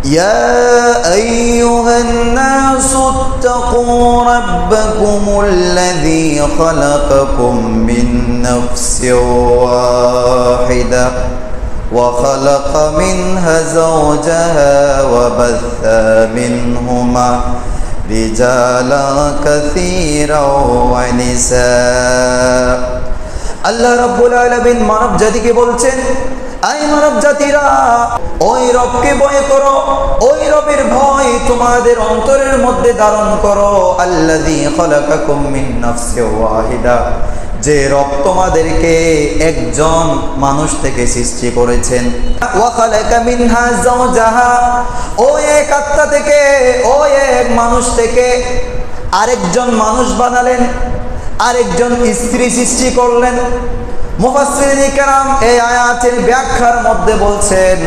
يا أيها الناس اتقوا ربكم الذي خلقكم من نفس واحدة وخلق منها زوجها وبث منهما رجالا كثيرا ونساء আল্লাহ রাব্বুল আলামিন মানব জাতিকে বলছেন, আই মানব জাতিরা, ওই রবকে ভয় করো, ওই রবের ভয় তোমাদের অন্তরের মধ্যে ধারণ করো। আল্লাযী খালাকাকুম মিন নাফসিন ওয়াহিদা, যে রব তোমাদেরকে একজন মানুষ থেকে সৃষ্টি করেছেন। ওয়া খালাকা মিনহা যাওজাহা, ওই এক আত্মা থেকে, ওই এক মানুষ থেকে আরেকজন মানুষ বানালেন, আরেকজন স্ত্রী সৃষ্টি করলেন। মুফাসসিরিনে কেরাম এই আয়াতের ব্যাখ্যার মধ্যে বলছেন,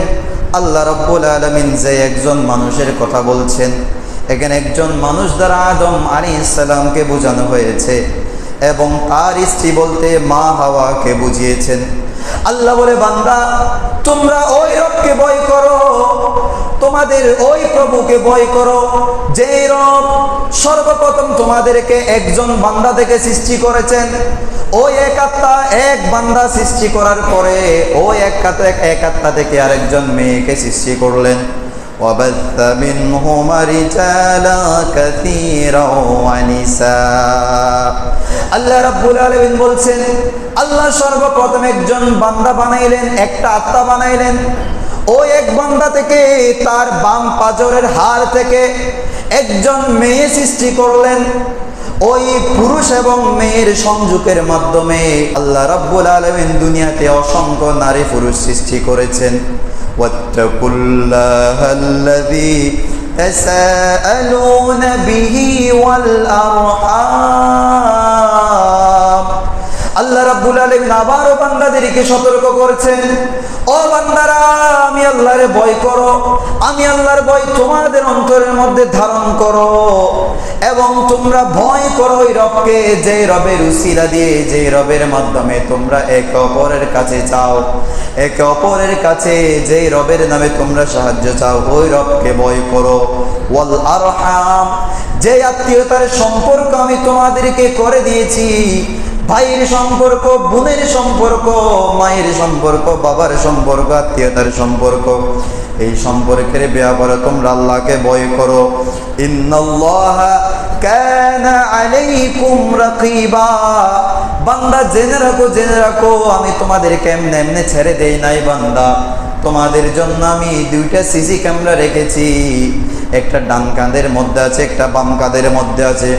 আল্লাহ রাব্বুল আলামিন যে একজন মানুষের কথা বলছেন, এখানে একজন মানুষ দ্বারা আদম আলাইহিস সালামকে বোঝানো হয়েছে এবং তার স্ত্রী বলতে মা হাওয়াকে বুঝিয়েছেন। আল্লাহ বলে, বান্দা তোমরা ওই রবকে ভয় করো, তোমাদের ওই প্রভুকে ভয় করো, যে রব সর্বপ্রথম তোমাদেরকে একজন বান্দা থেকে সৃষ্টি করেছেন। ওই এক আত্মা এক বান্দা সৃষ্টি করার পরে ওই এক আত্মা থেকে আরেকজন মেয়েকে সৃষ্টি করলেন। وَبَثَّ مِنْهُمَا رِجَالًا كَثِيرًا وَنِسَاءً। আল্লাহ রাব্বুল আলামিন বলছেন, আল্লাহ সর্বপ্রথম একজন বান্দা বানাইলেন, একটা আত্মা বানাইলেন। ওই এক বান্দা থেকে, তার বাম পাজরের হাড় থেকে একজন মেয়ে সৃষ্টি করলেন। ওই পুরুষ এবং মেয়ের সংযোগের মাধ্যমে আল্লাহ রাব্বুল আলামিন দুনিয়াতে অসংখ্য নারী পুরুষ সৃষ্টি করেছেন। ওয়াত্তাকুল্লাহাল্লাযী তাসাআলুনা বিহি ওয়াল আরহাম। আল্লাহ রাব্বুল আলামিন আবারও বান্দাদেরকে সতর্ক করেছেন, ও বান্দারা, আমি আল্লাহরে ভয় করো, আমি আল্লাহর ভয় তোমাদের অন্তরের মধ্যে ধারণ করো এবং তোমরা ভয় করো ওই রবকে, যে রবের উসিলা দিয়ে, যে রবের মাধ্যমে তোমরা একে অপরের কাছে চাও, একে অপরের কাছে যে রবের নামে তোমরা সাহায্য চাও, ওই রবকে ভয় করো। ওয়াল আরহাম, যে আত্মীয়তার সম্পর্ক আমি তোমাদেরকে করে দিয়েছি, ভাইয়ের সম্পর্ক, বোনের সম্পর্ক, মায়ের সম্পর্ক, বাবার সম্পর্ক, আত্মীয়তার সম্পর্ক, এই সম্পর্কের ব্যাপারে তোমরা আল্লাহকে ভয় করো। ইন্নাল্লাহা কানা আলাইকুম রাকিবা। বান্দা জেনে রাখো, জেনে রাখো, আমি তোমাদেরকে এমনি এমনি ছেড়ে দেই নাই বান্দা। তোমাদের জন্য আমি দুইটা সিসি ক্যামেরা রেখেছি, একটা ডান কাঁধের মধ্যে আছে, একটা বাম কাঁধের মধ্যে আছে।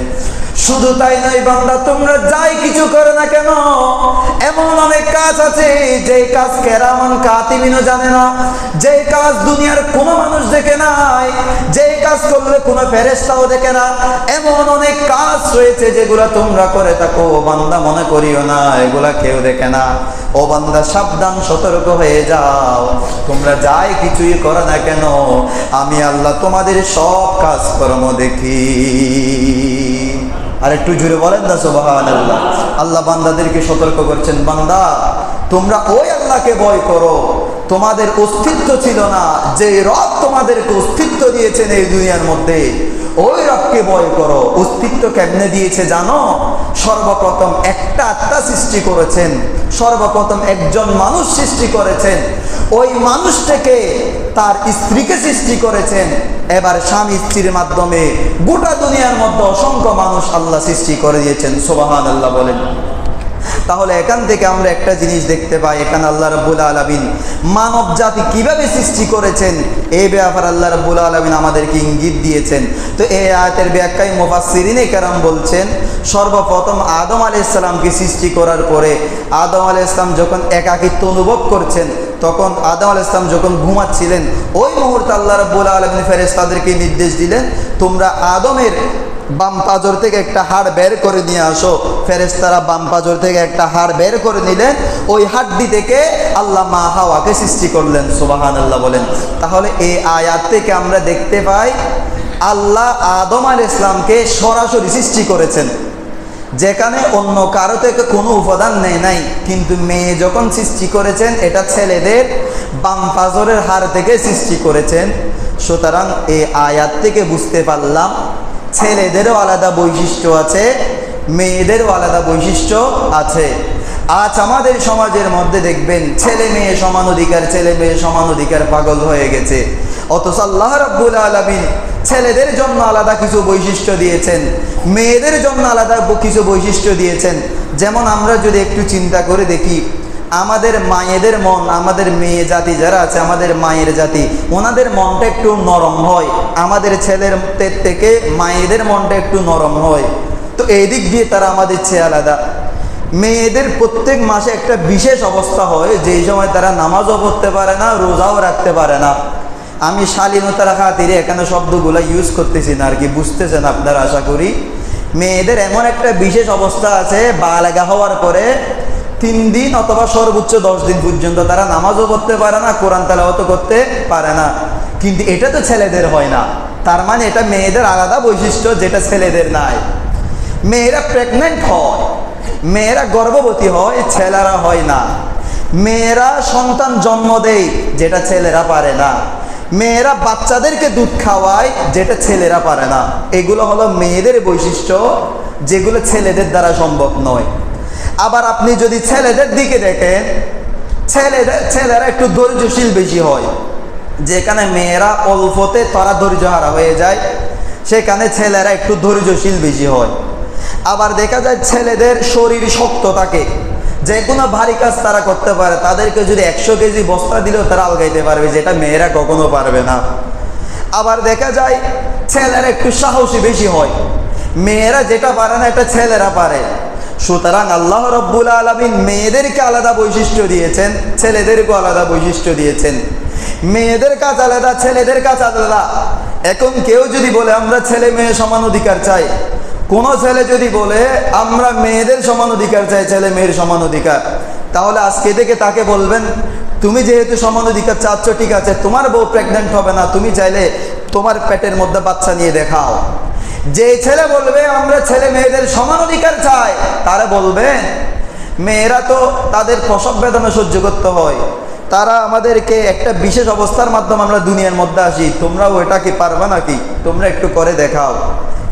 শুধু তাই নয় বান্দা, তোমরা যাই কিছু করো না কেন, এমন অনেক কাজ আছে যে কাজ কেরামান কাতিবিনও জানে না, যে কাজ দুনিয়ার কোনো মানুষ দেখে নাই, যে কাজ করলে কোনো ফেরেশতাও দেখে না। এমন অনেক কাজ রয়েছে যেগুলা তোমরা করে থাকো, বান্দা মনে করিও না এগুলা কেউ দেখে না। ও বান্দা, সাবধান, সতর্ক হয়ে যাও। তোমরা যাই কিছুই করো না কেন, আমি আল্লাহ তোমাদের সব কাজকর্ম দেখি। আর একটু জুড়ে বলেন না সুবহানাল্লাহ। আল্লাহ বান্দাদেরকে সতর্ক করছেন, বান্দা তোমরা ওই আল্লাহকে ভয় করো, তোমাদের অস্তিত্ব ছিল না, যে রব তোমাদেরকে অস্তিত্ব দিয়েছেন এই দুনিয়ার মধ্যে, ওই রবকে ভয় করো। অস্তিত্ব কেমনে দিয়েছে জানো? সর্বপ্রথম একটা আত্মা সৃষ্টি করেছেন, সর্বপ্রথম একজন মানুষ সৃষ্টি করেছেন, ওই মানুষ থেকে তার স্ত্রীকে সৃষ্টি করেছেন। এবার স্বামী স্ত্রীর মাধ্যমে গোটা দুনিয়ার মধ্যে অসংখ্য মানুষ আল্লাহ সৃষ্টি করে দিয়েছেন। সুবহানাল্লাহ বলেন। তাহলে এখান থেকে আমরা একটা জিনিস দেখতে পাই, এখানে আল্লাহ রাব্বুল আলামিন মানব জাতি কিভাবে সৃষ্টি করেছেন এই ব্যাপারে আল্লাহ রাব্বুল আলামিন আমাদেরকে ইঙ্গিত দিয়েছেন। তো এই আয়াতের ব্যাখ্যায় মুফাসসিরিনে কেরাম বলছেন, সর্বপ্রথম আদম আলাইহিস সালামকে সৃষ্টি করার পরে আদম আলাইহিস সালাম যখন একাকিত্ব অনুভব করছেন, তখন আদম আলাইহিস সালাম যখন ঘুমাচ্ছিলেন, ওই মুহূর্তে আল্লাহ রাব্বুল আলামিন ফেরেশতাদেরকে নির্দেশ দিলেন, তোমরা আদমের বাম পাজর থেকে একটা হাড় বের করে নিয়ে আসো। ফেরেশতারা বাম পাজর থেকে একটা হাড় বের করে নিলেন, ওই হাড্ডি থেকে আল্লাহ মা হাওয়াকে সৃষ্টি করলেন। সুবহানাল্লাহ বলেন। তাহলে এই আয়াত থেকে আমরা দেখতে পাই আল্লাহ আদম আলাইহিস সালামকে সরাসরি সৃষ্টি করেছেন। যেখানে অন্য কারো থেকে কোনো উপাদান নেয় নাই, কিন্তু মেয়ে যখন সৃষ্টি করেছেন এটা ছেলেদের বাম পাজরের হাড় থেকে সৃষ্টি করেছেন। সুতরাং এই আয়াত থেকে বুঝতে পারলাম ছেলেদেরও আলাদা বৈশিষ্ট্য আছে, মেয়েদেরও আলাদা বৈশিষ্ট্য আছে। আজ আমাদের সমাজের মধ্যে দেখবেন ছেলে মেয়ে সমান অধিকার, ছেলে মেয়ে সমান অধিকার পাগল হয়ে গেছে। অথচ আল্লাহ রাব্বুল আলামিন ছেলেদের জন্য আলাদা কিছু বৈশিষ্ট্য দিয়েছেন, মেয়েদের জন্য আলাদা কিছু বৈশিষ্ট্য দিয়েছেন। যেমন আমরা যদি একটু চিন্তা করে দেখি, আমাদের মায়েদের মন, আমাদের মেয়ে জাতি যারা আছে, আমাদের মায়ের জাতি, ওনাদের মনটা একটু নরম হয়, আমাদের ছেলের থেকে মায়েদের মনটা একটু নরম হয়। তো এই দিক দিয়ে তারা আমাদের চেয়ে আলাদা। মেয়েদের প্রত্যেক মাসে একটা বিশেষ অবস্থা হয়, যেই সময় তারা নামাজও পড়তে পারে না, রোজাও রাখতে পারে না। আমি শালীনতার খাতিরে এখানে শব্দগুলো ইউজ করতেছি না আর কি, বুঝতেছেন আপনারা আশা করি। মেয়েদের এমন একটা বিশেষ অবস্থা আছে, বালেগা হওয়ার পরে 3 দিন অথবা সর্বোচ্চ 10 দিন পর্যন্ত তারা নামাজও পড়তে পারে না, কোরআন তেলাওয়াতও করতে পারে না। কিন্তু এটা তো ছেলেদের হয় না, তার মানে এটা মেয়েদের আলাদা বৈশিষ্ট্য যেটা ছেলেদের নাই। মেয়েরা প্রেগনেন্ট হয়, মেয়েরা গর্ভবতী হয়, ছেলেরা হয় না। মেয়েরা সন্তান জন্ম দেয়, যেটা ছেলেরা পারে না। মেয়েরা বাচ্চাদেরকে দুধ খাওয়ায়, যেটা ছেলেরা পারে না। এগুলো হলো মেয়েদের বৈশিষ্ট্য, যেগুলো ছেলেদের দ্বারা সম্ভব নয়। আবার আপনি যদি ছেলেদের দিকে দেখেন, ছেলেরা একটু ধৈর্যশীল বেশি হয়। যেখানে মেয়েরা অল্পতে তারা ধৈর্য হারা হয়ে যায়, সেখানে ছেলেরা একটু ধৈর্যশীল বেশি হয়। আবার দেখা যায় ছেলেদের শরীর শক্ত থাকে, যে কোনো ভারী কাজ তারা করতে পারে। তাদেরকে যদি 100 কেজি বস্তা দিলেও তারা আলগাইতে পারবে, যেটা মেয়েরা কখনো পারবে না। আবার দেখা যায় ছেলেরা একটু সাহসী বেশি হয়, মেয়েরা যেটা পারে না এটা ছেলেরা পারে। সুতরাং আল্লাহ রাব্বুল আলামিন মেয়েদেরকে আলাদা বৈশিষ্ট্য দিয়েছেন, ছেলেদেরকেও আলাদা বৈশিষ্ট্য দিয়েছেন। মেয়েদের কাজ আলাদা, ছেলেদের কাজ আলাদা। এখন কেউ যদি বলে আমরা ছেলে মেয়ে সমান অধিকার চাই, কোন ছেলে যদি বলে আমরা মেয়েদের সমান অধিকার চাই, ছেলে মেয়ের সমান অধিকার, তাহলে আজকে থেকে তাকে বলবেন তুমি যেহেতু সমান অধিকার চাচ্ছ, ঠিক আছে, তোমার বউ প্রেগনেন্ট হবে না, তুমি চাইলে তোমার পেটের মধ্যে বাচ্চা নিয়ে দেখাও। যে ছেলে বলবে আমরা ছেলে মেয়েদের সমান অধিকার চাই, তারা বলবেন মেয়েরা তো তাদের প্রসব বেদনা সহ্য করতে হয়, তারা আমাদেরকে একটা বিশেষ অবস্থার মাধ্যমে আমরা দুনিয়ার মধ্যে আসি, তোমরাও এটা কি পারবা নাকি, তোমরা একটু করে দেখাও।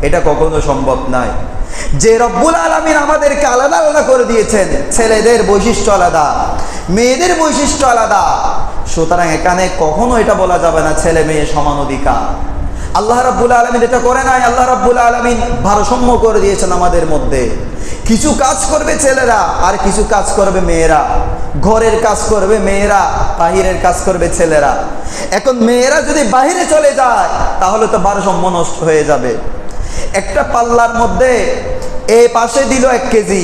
এটা কখনো সম্ভব নয়। যে রব্বুল আলামিন আমাদেরকে আলাদা আলাদা করে দিয়েছেন, ছেলেদের বৈশিষ্ট্য আলাদা, মেয়েদের বৈশিষ্ট্য আলাদা। সুতরাং এখানে কখনো এটা বলা যাবে না ছেলে মেয়ে সমান অধিকার। আল্লাহ রাব্বুল আলামিন এটা করে নাই। আল্লাহ রাব্বুল আলামিন ভারসাম্য করে দিয়েছেন আমাদের মধ্যে। কিছু কাজ করবে ছেলেরা, আর কিছু কাজ করবে মেয়েরা। ঘরের কাজ করবে মেয়েরা, বাহিরের কাজ করবে ছেলেরা। এখন মেয়েরা যদি বাহিরে চলে যায়, তাহলে তো ভারসাম্য নষ্ট হয়ে যাবে। একটা পাল্লার মধ্যে এই পাশে দিল 1 কেজি,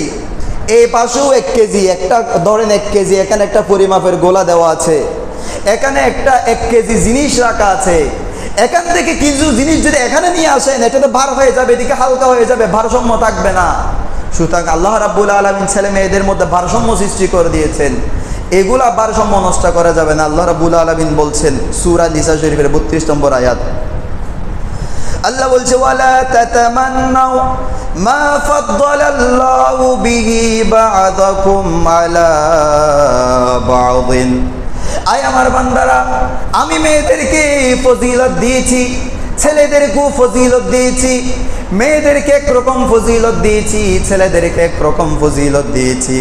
এই পাশেও 1 কেজি, একটা ধরেন 1 কেজি, এখানে একটা পরিমাপের গোলা দেওয়া আছে, এখানে একটা 1 কেজি জিনিস রাখা আছে। এখান থেকে কিছু জিনিস যদি এখানে নিয়ে আসেন, এটা তো ভার হয়ে যাবে, এদিকে হালকা হয়ে যাবে, ভারসাম্য থাকবে না। সুতরাং আল্লাহ রাব্বুল আলামিন ছেলে মেয়েদের মধ্যে ভারসাম্য সৃষ্টি করে দিয়েছেন, এগুলা ভারসাম্য নষ্ট করা যাবে না। আল্লাহ রাব্বুল আলামিন বলছেন সূরা নিসা শরীফের 32 নম্বর আয়াত, আল্লাহ বলছে ওয়ালা তাতামান্নাউ মা ফাদ্দালাল্লাহু বিহি বা'দাকুম আলা বা'দিন। আয় আমার বান্দারা, আমি মেয়েদেরকে ফজিলত দিয়েছি, ছেলেদেরকেও ফজিলত দিয়েছি। মেয়েদেরকে একরকম ফজিলত দিয়েছি, ছেলেদেরকে একরকম ফজিলত দিয়েছি।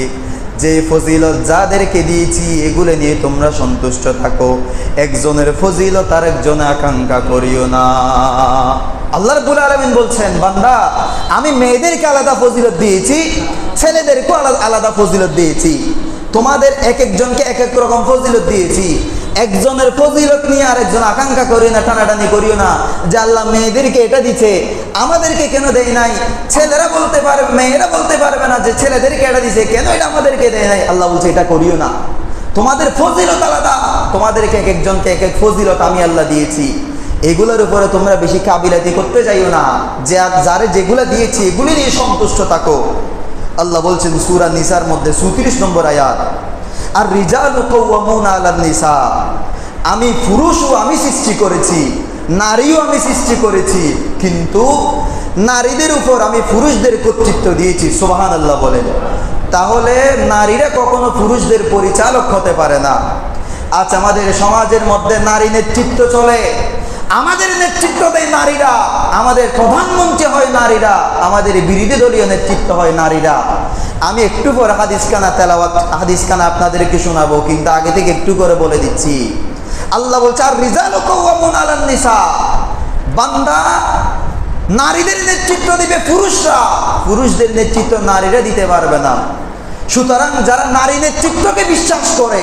যে ফজিলত যাদেরকে দিয়েছি এগুলো নিয়ে তোমরা সন্তুষ্ট থাকো। একজনের ফজিলত আর একজনে আকাঙ্ক্ষা করিও না। আল্লাহ রাব্বুল আলামিন বলছেন বান্দা, আমি মেয়েদেরকে আলাদা ফজিলত দিয়েছি, ছেলেদেরকেও আলাদা ফজিলত দিয়েছি। তোমাদের এক একজনকে এক এক রকম ফজিলত দিয়েছি। একজনের ফজিলত নিয়ে আরেকজন আকাঙ্ক্ষা করিও না, টানাটানি করিও না যে আল্লাহ মেয়েদেরকে এটা দিচ্ছে, আমাদেরকে কেন দেয় নাই। ছেলেরা বলতে পারবে, মেয়েরা বলতে পারবে না যে ছেলেদেরকে এটা দিছে, কেন এটা আমাদেরকে দেয় নাই। আল্লাহ বলছে এটা করিও না, তোমাদের ফজিলত আলাদা, তোমাদেরকে এক একজনকে এক এক ফজিলত আমি আল্লাহ দিয়েছি। এগুলোর উপরে তোমরা বেশি কাবিলাতি করতে যাইও না, যে যারে যেগুলো দিয়েছি এগুলি নিয়ে সন্তুষ্ট থাকো। আল্লাহ বলছেন সূরা নিসার মধ্যে 34 নম্বর আয়াত, আর রিজালু কাওয়ামুনা আলান নিসা, আমি পুরুষও আমি সৃষ্টি করেছি, নারীও আমি সৃষ্টি করেছি, কিন্তু নারীদের উপর আমি পুরুষদের কর্তৃত্ব দিয়েছি, সুবহানাল্লাহ বলেন। তাহলে নারীরা কখনো পুরুষদের পরিচালক হতে পারে না। আজ আমাদের সমাজের মধ্যে নারী নেতৃত্ব চলে, আমাদের নেতৃত্ব দেয় নারীরা, আমাদের প্রধানমন্ত্রী হয় নারীরা, আমাদের বিরোধী দলীয় নেতৃত্ব হয় নারীরা। আমি একটু পরে হাদিস খানা আপনাদেরকে শোনাবো, কিন্তু আগে থেকে একটু করে বলে দিচ্ছি। আল্লাহ বলছে আর রিজালু কাওয়ামুন আলান নিসা, বান্দা নারীদের নেতৃত্ব দিবে পুরুষরা, পুরুষদের নেতৃত্ব নারীরা দিতে পারবে না। সুতরাং যারা নারী নেতৃত্বকে বিশ্বাস করে,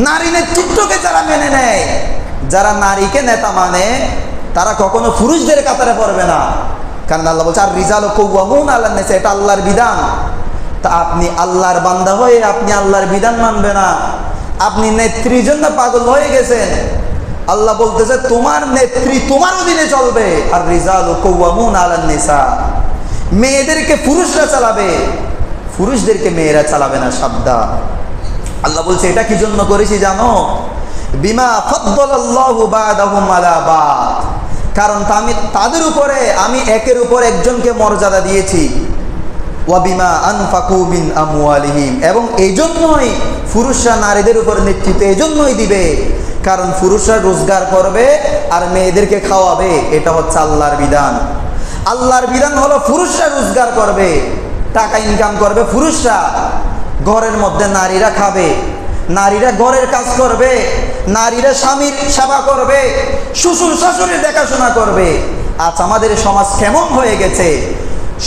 নারী নেতৃত্বকে যারা মেনে নেয়, যারা নারীকে নেতা মানে, তারা কখনো পুরুষদের কাতারে পড়বে না। কারণ আল্লাহ বলছে আর রিজালু কাওয়ামুন আলান নিসা, এটা আল্লাহর বিধান। তা আপনি আল্লাহর বান্দা হয়ে আপনি আল্লাহর বিধান মানবে না, আপনি নেত্রীর জন্য পাগল হয়ে গেছেন। আল্লাহ বলতেছে তোমার নেত্রী তোমার অধীনে চলবে। আর রিজালু কাওয়ামুন আলান নিসা, মেয়েদেরকে পুরুষরা চালাবে, পুরুষদেরকে মেয়েরা চালাবে না, সাবধান। আল্লাহ বলছে এটা কি জন্য করেছি জানো? বিমা ফাদ্দালাল্লাহু বা'দাহুম আলা বা'দ, কারণ আমি তাদের উপরে আমি একের উপর একজনকে মর্যাদা দিয়েছি। ওয়া বিমা আনফাকু মিন আমওয়ালিহিম, এবং এইজন্যই পুরুষরা নারীদের উপর নেতৃত্ব এজন্যই দিবে, কারণ পুরুষরা রোজগার করবে আর মেয়েদেরকে খাওয়াবে। এটা হচ্ছে আল্লাহর বিধান। আল্লাহর বিধান হলো পুরুষরা রোজগার করবে, টাকা ইনকাম করবে পুরুষরা, ঘরের মধ্যে নারীরা খাবে, নারীরা ঘরের কাজ করবে, নারীরা স্বামীর সেবা করবে, শ্বশুর শাশুড়ির দেখাশোনা করবে। আজ আমাদের সমাজ কেমন হয়ে গেছে,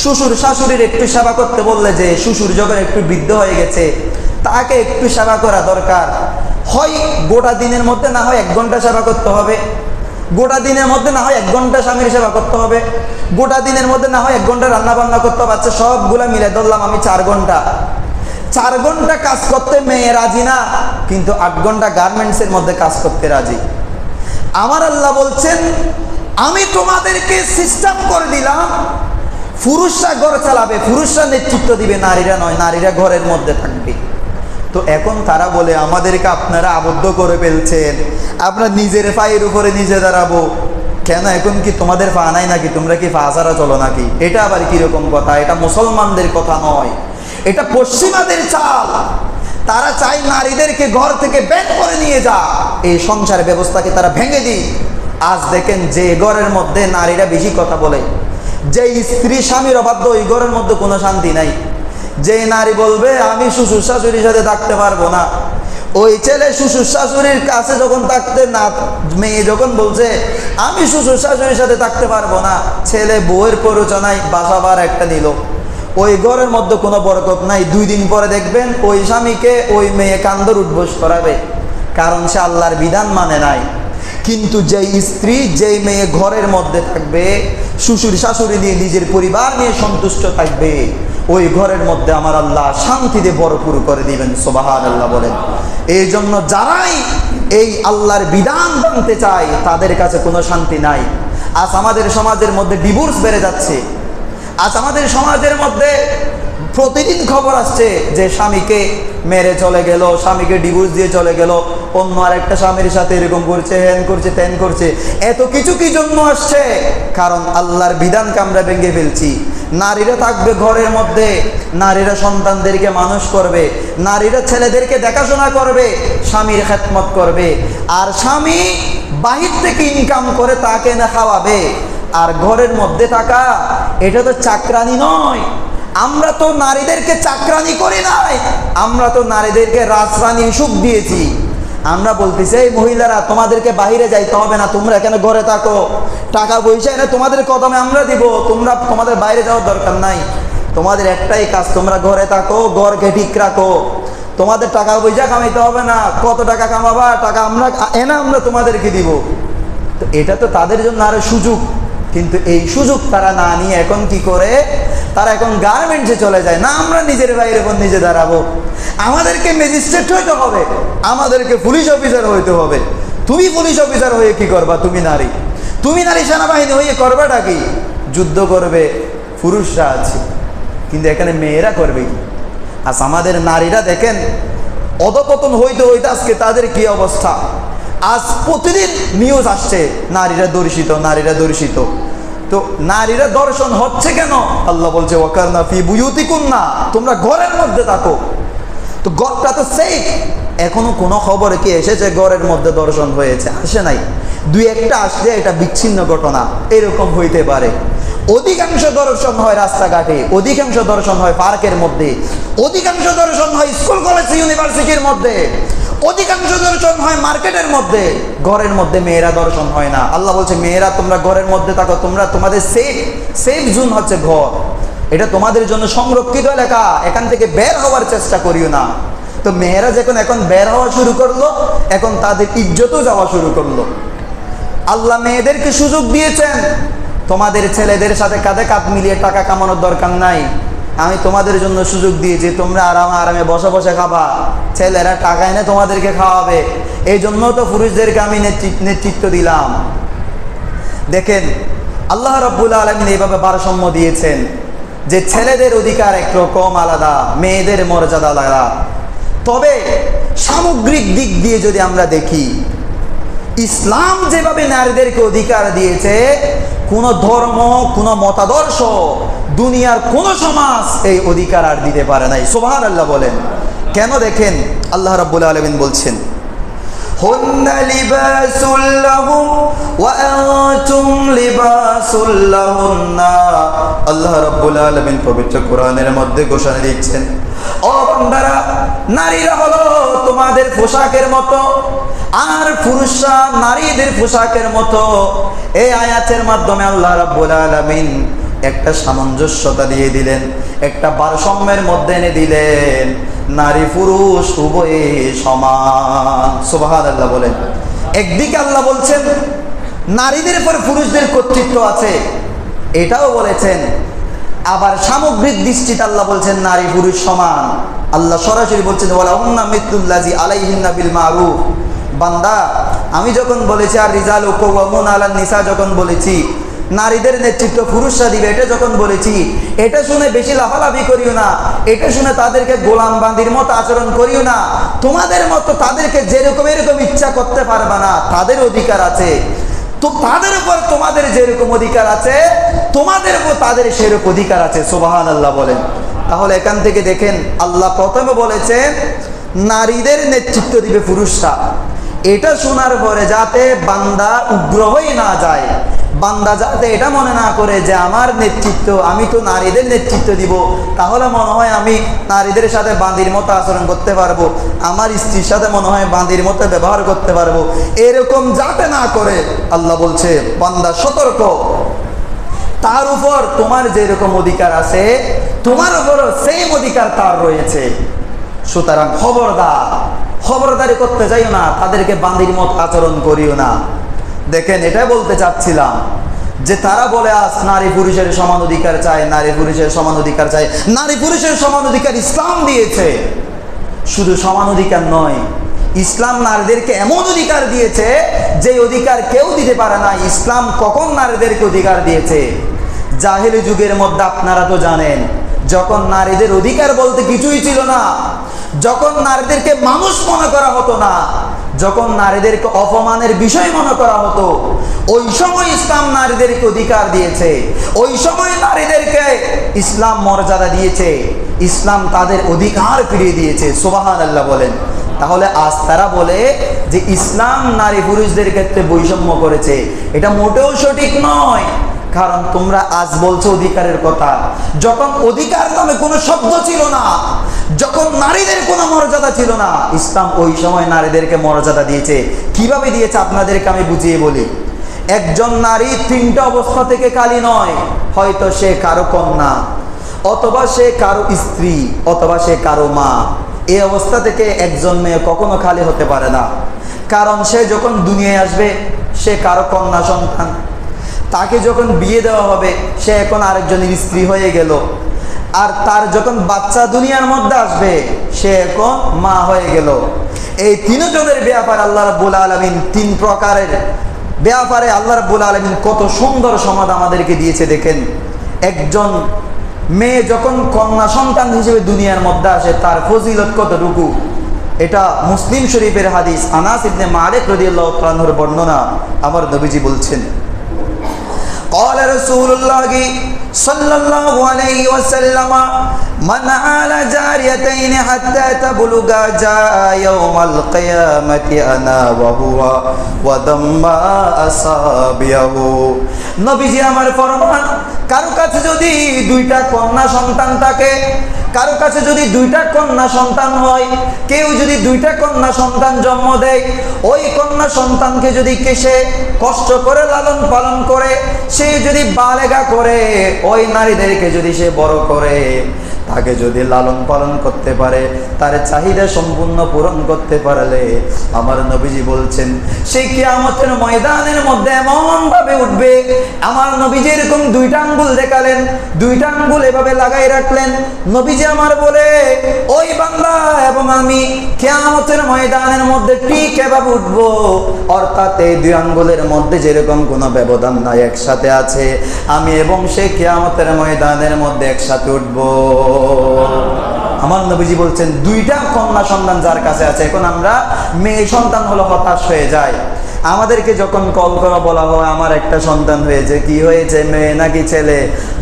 শ্বশুর শাশুড়ির একটু সেবা করতে বললে যে শ্বশুর যখন একটু বৃদ্ধ হয়ে গেছে তাকে একটু সেবা করা দরকার হয়, গোটা দিনের মধ্যে না হয় 1 ঘন্টা সেবা করতে হবে, গোটা দিনের মধ্যে না হয় 1 ঘন্টা স্বামীর সেবা করতে হবে, গোটা দিনের মধ্যে না হয় 1 ঘন্টা রান্না বান্না করতে হবে। আচ্ছা সবগুলা মিলে ধরলাম আমি 4 ঘন্টা, 4 ঘন্টা কাজ করতে মেয়ে রাজি না, কিন্তু 8 ঘন্টা গার্মেন্টসের মধ্যে কাজ করতে রাজি। আমার আল্লাহ বলছেন আমি তোমাদেরকে সিস্টেম করে দিলাম, পুরুষরা ঘর চালাবে, পুরুষরা নেতৃত্ব দিবে, নারীরা নয়, নারীরা ঘরের মধ্যে থাকবে। তো এখন তারা বলে আমাদেরকে আপনারা আবদ্ধ করে ফেলছেন, আমরা নিজের পায়ের উপরে নিজে দাঁড়াবো। কেন, এখন কি তোমাদের পা নাই নাকি, তোমরা কি পা ছাড়া চলো নাকি? এটা আবার কিরকম কথা? এটা মুসলমানদের কথা নয়, এটা পশ্চিমাদের চাল। তারা চায় নারীদেরকে ঘর থেকে বের করে নিয়ে যা, এই সংসার ব্যবস্থাকে তারা ভেঙে দিই। আজ দেখেন যে ঘরের মধ্যে নারীরা বেশি কথা বলে, যে স্ত্রী স্বামীর অবাধ্য, ওই ঘরের মধ্যে কোনো শান্তি নাই। যে নারী বলবে আমি শ্বশুর শাশুড়ির সাথে থাকতে পারবো না, ওই ছেলে শ্বশুর শাশুড়ির কাছে যখন থাকতে না, মেয়ে যখন বলছে আমি শ্বশুর শাশুড়ির সাথে থাকতে পারবো না, ছেলে বউয়ের প্ররোচনায় বাসা বার একটা নিল, ওই ঘরের মধ্যে কোনো বরকত নাই। 2 দিন পরে দেখবেন ওই স্বামীকে ওই মেয়ে কান্দর উঠবোস করাবে, কারণ সে আল্লাহর বিধান মানে নাই। কিন্তু যেই স্ত্রী যেই মেয়ে ঘরের মধ্যে থাকবে, শ্বশুর শাশুড়ি নিয়ে নিজের পরিবার নিয়ে সন্তুষ্ট থাকবে, ওই ঘরের মধ্যে আমার আল্লাহ শান্তিতে ভরপুর করে দিবেন, সুবহানাল্লাহ বলেন। এই জন্য যারাই এই আল্লাহর বিধান মানতে চায় তাদের কাছে কোনো শান্তি নাই। আজ আমাদের সমাজের মধ্যে ডিভোর্স বেড়ে যাচ্ছে। আজ আমাদের সমাজের মধ্যে প্রতিদিন খবর আসছে যে স্বামীকে মেরে চলে গেল, স্বামীকে ডিভোর্স দিয়ে চলে গেল, অন্য আরেকটা স্বামীর সাথে এরকম করছে, হ্যান করছে, ত্যান করছে। এত কিছু কি জন্য আসছে? কারণ আল্লাহর বিধানকে আমরা ভেঙে ফেলছি। নারীরা থাকবে ঘরের মধ্যে, নারীরা সন্তানদেরকে মানুষ করবে, নারীরা ছেলেদেরকে দেখাশোনা করবে, স্বামীর খেদমত করবে, আর স্বামী বাহির থেকে ইনকাম করে তাকে না খাওয়াবে। আর ঘরের মধ্যে থাকা এটা তো চাকরানি নয়। আমরা তো নারীদেরকে চাকরানি করি নাই, আমরা তো নারীদেরকে রাজরানীর সুখ দিয়েছি। আমরা বলতেছি এই মহিলারা তোমাদেরকে বাইরে যাইতে হবে না, তোমরা এখানে ঘরে থাকো, টাকা পয়সা এনে তোমাদের কদমে আমরা দিব, তোমাদের বাইরে যাওয়ার দরকার নাই, তোমাদের একটাই কাজ, তোমরা ঘরে থাকো, ঘরকে ঠিক রাখো, তোমাদের টাকা পয়সা কামাইতে হবে না, কত টাকা কামাবা টাকা আমরা এনে আমরা তোমাদেরকে দিব। তো এটা তো তাদের জন্য আরো সুযোগ, কিন্তু এই সুযোগ তারা না নিয়ে এখন কি করে, তারা এখন গার্মেন্টসে চলে যায়। না, আমরা নিজের বাইরে এখন নিজে দাঁড়াবো, আমাদেরকে ম্যাজিস্ট্রেট হইতে হবে, আমাদেরকে পুলিশ অফিসার হইতে হবে। তুমি পুলিশ অফিসার হয়ে কি করবা? তুমি নারী সেনাবাহিনী হয়ে করবাটা কি? যুদ্ধ করবে, পুরুষরা আছে, কিন্তু এখানে মেয়েরা করবে কি? আজ আমাদের নারীরা দেখেন অধপতন হইতে হইতে আজকে তাদের কি অবস্থা। আজ প্রতিদিন নিউজ আসছে নারীরা দূষিত, নারীরা দূষিত। তো নারীরা দর্শন হচ্ছে কেন? আল্লাহ বলছে ওয়াকারনা ফি বুয়ুতিকুন্না, তোমরা ঘরের মধ্যে থাকো। তো ঘরটা তো সেফ। এখনো কোনো খবরে কি এসেছে ঘরের মধ্যে দর্শন হয়েছে? আসে নাই। দুই একটা আসলে এটা বিচ্ছিন্ন ঘটনা, এরকম হইতে পারে। অধিকাংশ দর্শন হয় রাস্তাঘাটে, অধিকাংশ দর্শন হয় পার্কের মধ্যে, অধিকাংশ দর্শন হয় স্কুল কলেজ ইউনিভার্সিটির মধ্যে, অধিকাংশ দর্শন হয় মার্কেটের মধ্যে। ঘরের মধ্যে মেয়েরা দর্শন হয় না। আল্লাহ বলছে মেয়েরা তোমরা ঘরের মধ্যে থাকো, তোমরা তোমাদের সেফ জোন হচ্ছে ঘর, এটা তোমাদের জন্য সংরক্ষিত এলাকা, এখান থেকে বের হওয়ার চেষ্টা করিও না। তো মেয়েরা যখন এখন বের হওয়া শুরু করলো, এখন তাদের ইজ্জতও যাওয়া শুরু করলো। আল্লাহ মেয়েদেরকে সুযোগ দিয়েছেন, তোমাদের ছেলেদের সাথে কাঁধে কাঁধ মিলিয়ে টাকা কামানোর দরকার নাই, আমি তোমাদের জন্য সুযোগ দিয়েছি, তোমরা আরামে বসে বসে খাবা, ছেলেরা টাকা এনে তোমাদেরকে খাওয়াবে। এই জন্য তো পুরুষদেরকে আমি নেতৃত্ব দিলাম। দেখেন আল্লাহ রাব্বুল আলামিন এইভাবে ভারসাম্য দিয়েছেন যে ছেলেদের অধিকার একরকম আলাদা, মেয়েদের মর্যাদা আলাদা। তবে সামগ্রিক দিক দিয়ে যদি আমরা দেখি, ইসলাম যেভাবে নারীদেরকে অধিকার দিয়েছে, কোন ধর্ম, কোন মতাদর্শ, দুনিয়ার কোন সমাজ এই অধিকার আর দিতে পারে নাই। সুবহানাল্লাহ বলেন। কেন? দেখেন আল্লাহ রাব্বুল আলামিন বলছেন হুন্না লিবাসুল লাহুম ওয়া আনতুম লিবাসুল লাহুন্না। আল্লাহ রাব্বুল আলামিন পবিত্র কোরআনের মধ্যে ঘোষণা দিচ্ছেন, ও বান্দারা, নারীরা হলো তোমাদের পোশাকের মতো আর পুরুষরা নারীদের পোশাকের মতো। এই আয়াতের মাধ্যমে আল্লাহ রাব্বুল আলামিন একটা সামঞ্জস্যতা দিয়ে দিলেন, একটা ভারসাম্যের মধ্যে এনে দিলেন। নারী পুরুষ উভয়ে সমান। সুবহানাল্লাহ বলেন। একদিকে আল্লাহ বলছেন নারীদের উপর পুরুষদের কর্তৃত্ব আছে, এটাও বলেছেন। আবার সামগ্রিক দৃষ্টিতে আল্লাহ বলছেন নারী পুরুষ সমান। আল্লাহ সরাসরি বলছেন ওয়ালাহুন্না মিসলুল্লাযী আলাইহিন্না বিল মারুফ। বান্দা, আমি যখন বলেছি আর রিজালু কাওয়ামুনা আলান নিসা, যখন বলেছি নারীদের নেতৃত্ব পুরুষরা দিবে, এটা যখন বলেছি, এটা শুনে বেশি লাফালাফি করিও না, এটা শুনে তাদেরকে গোলাম বান্দির মতো আচরণ করিও না। তোমাদের মতো তাদেরকে যেরকম এরকম ইচ্ছা করতে পারবা না, তাদের অধিকার আছে। তো তাদের উপর তোমাদের যেরকম অধিকার আছে, তোমাদের উপর তাদের সেরকম অধিকার আছে। সুবহানাল্লাহ বলেন। তাহলে এখান থেকে দেখেন আল্লাহ প্রথমে বলেছেন নারীদের নেতৃত্ব দিবে পুরুষরা। এটা শোনার পরে যাতে বান্দা উগ্র হয়ে না যায়, বান্দা যাতে এটা মনে না করে যে আমার নেতৃত্ব, আমি তো নারীদের নেতৃত্ব দিব, তাহলে মনে হয় আমি নারীদের সাথে বান্দির মতো আচরণ করতে পারবো, আমার স্ত্রীর সাথে মনে হয় বান্দির মতো ব্যবহার করতে পারবো, এরকম যাতে না করে আল্লাহ বলছে বান্দা সতর্ক, তার উপর তোমার যেরকম অধিকার আছে তোমার উপরও সেম অধিকার তার রয়েছে। সুতরাং খবরদারি করতে যাইও না, তাদেরকে বান্দির মত আচরণ করিও না। দেখেন এটাই বলতে চাচ্ছিলাম যে তারা বলে আজ নারী পুরুষের সমান অধিকার চায়, নারী পুরুষের সমান অধিকার চায়। নারী পুরুষের সমান অধিকার ইসলাম দিয়েছে। শুধু সমান অধিকার নয়, ইসলাম নারীদেরকে এমন অধিকার দিয়েছে যে অধিকার কেউ দিতে পারে না। ইসলাম কখন নারীদেরকে অধিকার দিয়েছে? জাহেলি যুগের মধ্যে আপনারা তো জানেন, যখন নারীদের অধিকার বলতে কিছুই ছিল না, যখন নারীদেরকে মানুষ মনে করা হতো না, যখন নারীদেরকে অপমানের বিষয় মনে করা হতো, ওই সময় ইসলাম নারীদেরকে অধিকার দিয়েছে। ওই সময় নারীদেরকে ইসলাম মর্যাদা দিয়েছে, ইসলাম তাদের অধিকার ফিরিয়ে দিয়েছে। সুবহানাল্লাহ বলেন। তাহলে আজ তারা বলে যে ইসলাম নারী পুরুষদের ক্ষেত্রে বৈষম্য করেছে, এটা মোটেও সঠিক নয়। কারণ তোমরা আজ বলছো অধিকারের কথা, যখন অধিকার নামে কোনো শব্দ ছিল না, যখন নারীদের কোনো মর্যাদা ছিল না, ইসলাম ওই সময় নারীদেরকে মর্যাদা দিয়েছে। কিভাবে দিয়েছে আপনাদেরকে আমি বুঝিয়ে বলি। একজন নারী তিনটা অবস্থা থেকে খালি নয়, হয়তো সে কারো কন্যা, অথবা সে কারো স্ত্রী, অথবা সে কারো মা। এই অবস্থা থেকে একজন মেয়ে কখনো খালি হতে পারে না। কারণ সে যখন দুনিয়ায় আসবে সে কারো কন্যা সন্তান, তাকে যখন বিয়ে দেওয়া হবে সে এখন আরেকজনের স্ত্রী হয়ে গেল, আর তার যখন বাচ্চা দুনিয়ার মধ্যে আসবে সে এখন মা হয়ে গেল। এই তিনজনের ব্যাপারে আল্লাহ রাব্বুল আলামিন, তিন প্রকারের ব্যাপারে আল্লাহ রাব্বুল আলামিন কত সুন্দর সমাধান আমাদেরকে দিয়েছে। দেখেন, একজন মেয়ে যখন কন্যা সন্তান হিসেবে দুনিয়ার মধ্যে আসে তার ফজিলত কতটুকু, এটা মুসলিম শরীফের হাদিস। আনাস ইবনে মালিক রাদিয়াল্লাহু তাআলার বর্ণনা, আমার নবীজি বলছেন قال رسول الله صلى الله عليه وسلم من عال جاريتين حتى تبلغا جاء يوم القيامة أنا وهو وضم أصابعه নবীজি আমার ফরমান কারো কাছে যদি দুইটা কন্যা সন্তান থাকে, কারো কাছে যদি দুইটা কন্যা সন্তান হয়, কেউ যদি দুইটা কন্যা সন্তান জন্ম দেয়, ওই কন্যা সন্তানকে যদি সে কষ্ট করে লালন পালন করে, সে যদি বালেগা করে, ওই নারীদেরকে যদি সে বড় করে, তাকে যদি লালন পালন করতে পারে, তার চাহিদা সম্পূর্ণ পূরণ করতে পারলে, আমার নবীজি বলছেন সেই কিয়ামতের ময়দানের মধ্যে এমন ভাবে উঠবে। আমার নবীজি এরকম দুইটা আঙ্গুল দেখালেন, দুইটা আঙ্গুল এভাবে লাগাই রাখলেন। নবীজি আমার বলে ওই বান্দা এবং আমি কিয়ামতের ময়দানের মধ্যে ঠিক এভাবে উঠবো, অর্থাৎ এই দুই আঙ্গুলের মধ্যে যেরকম কোনো ব্যবধান নাই, একসাথে আছে, আমি এবং সে কিয়ামতের ময়দানের মধ্যে একসাথে উঠবো। আমার নবীজি বলছেন দুইটা কন্যা সন্তান যার কাছে আছে, এখন আমরা মেয়ে সন্তান হলো হতাশ হয়ে যায়। আমাদেরকে যখন কল করা বলা হয় আমার একটা সন্তান হয়েছে, কি হয়েছে, মেয়ে নাকি ছেলে,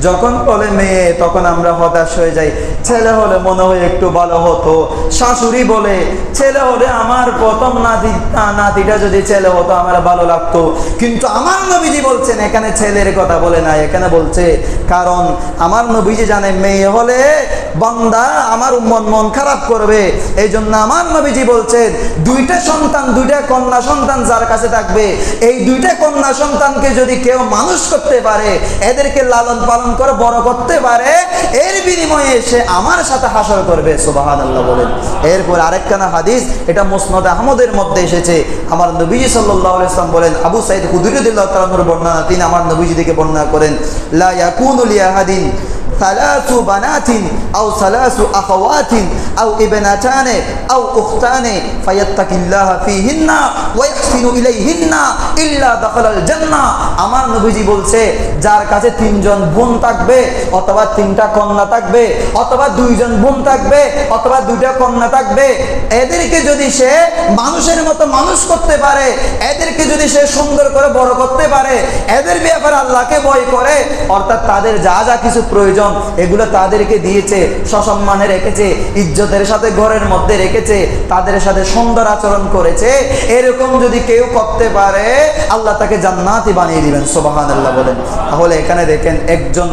যখন বলে মেয়ে তখন আমরা হতাশ হয়ে যাই। ছেলে হলে মনে হয় একটু ভালো হতো, শাশুড়ি বলে ছেলে হলে আমার প্রথম নাতিটা যদি ছেলে হতো আমার ভালো লাগতো। কিন্তু আমার নবীজি বলছেন এখানে ছেলের কথা বলে না, এখানে বলছে কারণ আমার নবীজি জানে মেয়ে হলে বান্দা আমার মন খারাপ করবে, এই জন্য আমার নবীজি বলছেন দুইটা সন্তান, দুইটা কন্যা সন্তান যার কাছে থাকবে, এই দুইটা কন্যা সন্তানকে যদি কেউ মানুষ করতে পারে, এদেরকে লালন পালন করে বড় করতে পারে, এর বিনিময়ে সে আমার সাথে হাসর করবে। সুবহানাল্লাহ বলেন। এরপর আরেকখানা হাদিস, এটা মুসনাদ আহমদের মধ্যে এসেছে। আমার নবীজি সাল্লাল্লাহু আলাইহি ওয়াসাল্লাম বলেন, আবু সাঈদ খুদরী রাদিয়াল্লাহু তাআলা আনহুর বর্ণনা, তিনি আমার নবীজি থেকে বর্ণনা করেন, লা ইয়াকুনু লিআহাদিন ثلاث بنات أو ثلاث أخوات أو ابنتان أو أختان فيتق الله فيهن ويحسن إليهن إلا دخل الجنة। আমার নবীজি বলছে যার কাছে তিনজন বোন থাকবে, অথবা তিনটা কন্যা থাকবে, অথবা দুইজন বোন থাকবে, অথবা দুইটা কন্যা থাকবে, এদেরকে যদি সে মানুষের মতো মানুষ করতে পারে, এদেরকে যদি সে সুন্দর করে বড় করতে পারে, এদের ব্যাপারে আল্লাহকে ভয় করে, অর্থাৎ তাদের যা যা কিছু প্রয়োজন এগুলো তাদেরকে দিয়েছে, সসম্মানে রেখেছে, ইজ্জতের সাথে ঘরের মধ্যে রেখেছে, তাদের সাথে সুন্দর আচরণ করেছে, এরকম যদি কেউ করতে পারে আল্লাহ তাকে জান্নাতি বানিয়ে দিবেন। সুবহানাল্লাহ বলেন। তাহলে এখানে দেখেন একজন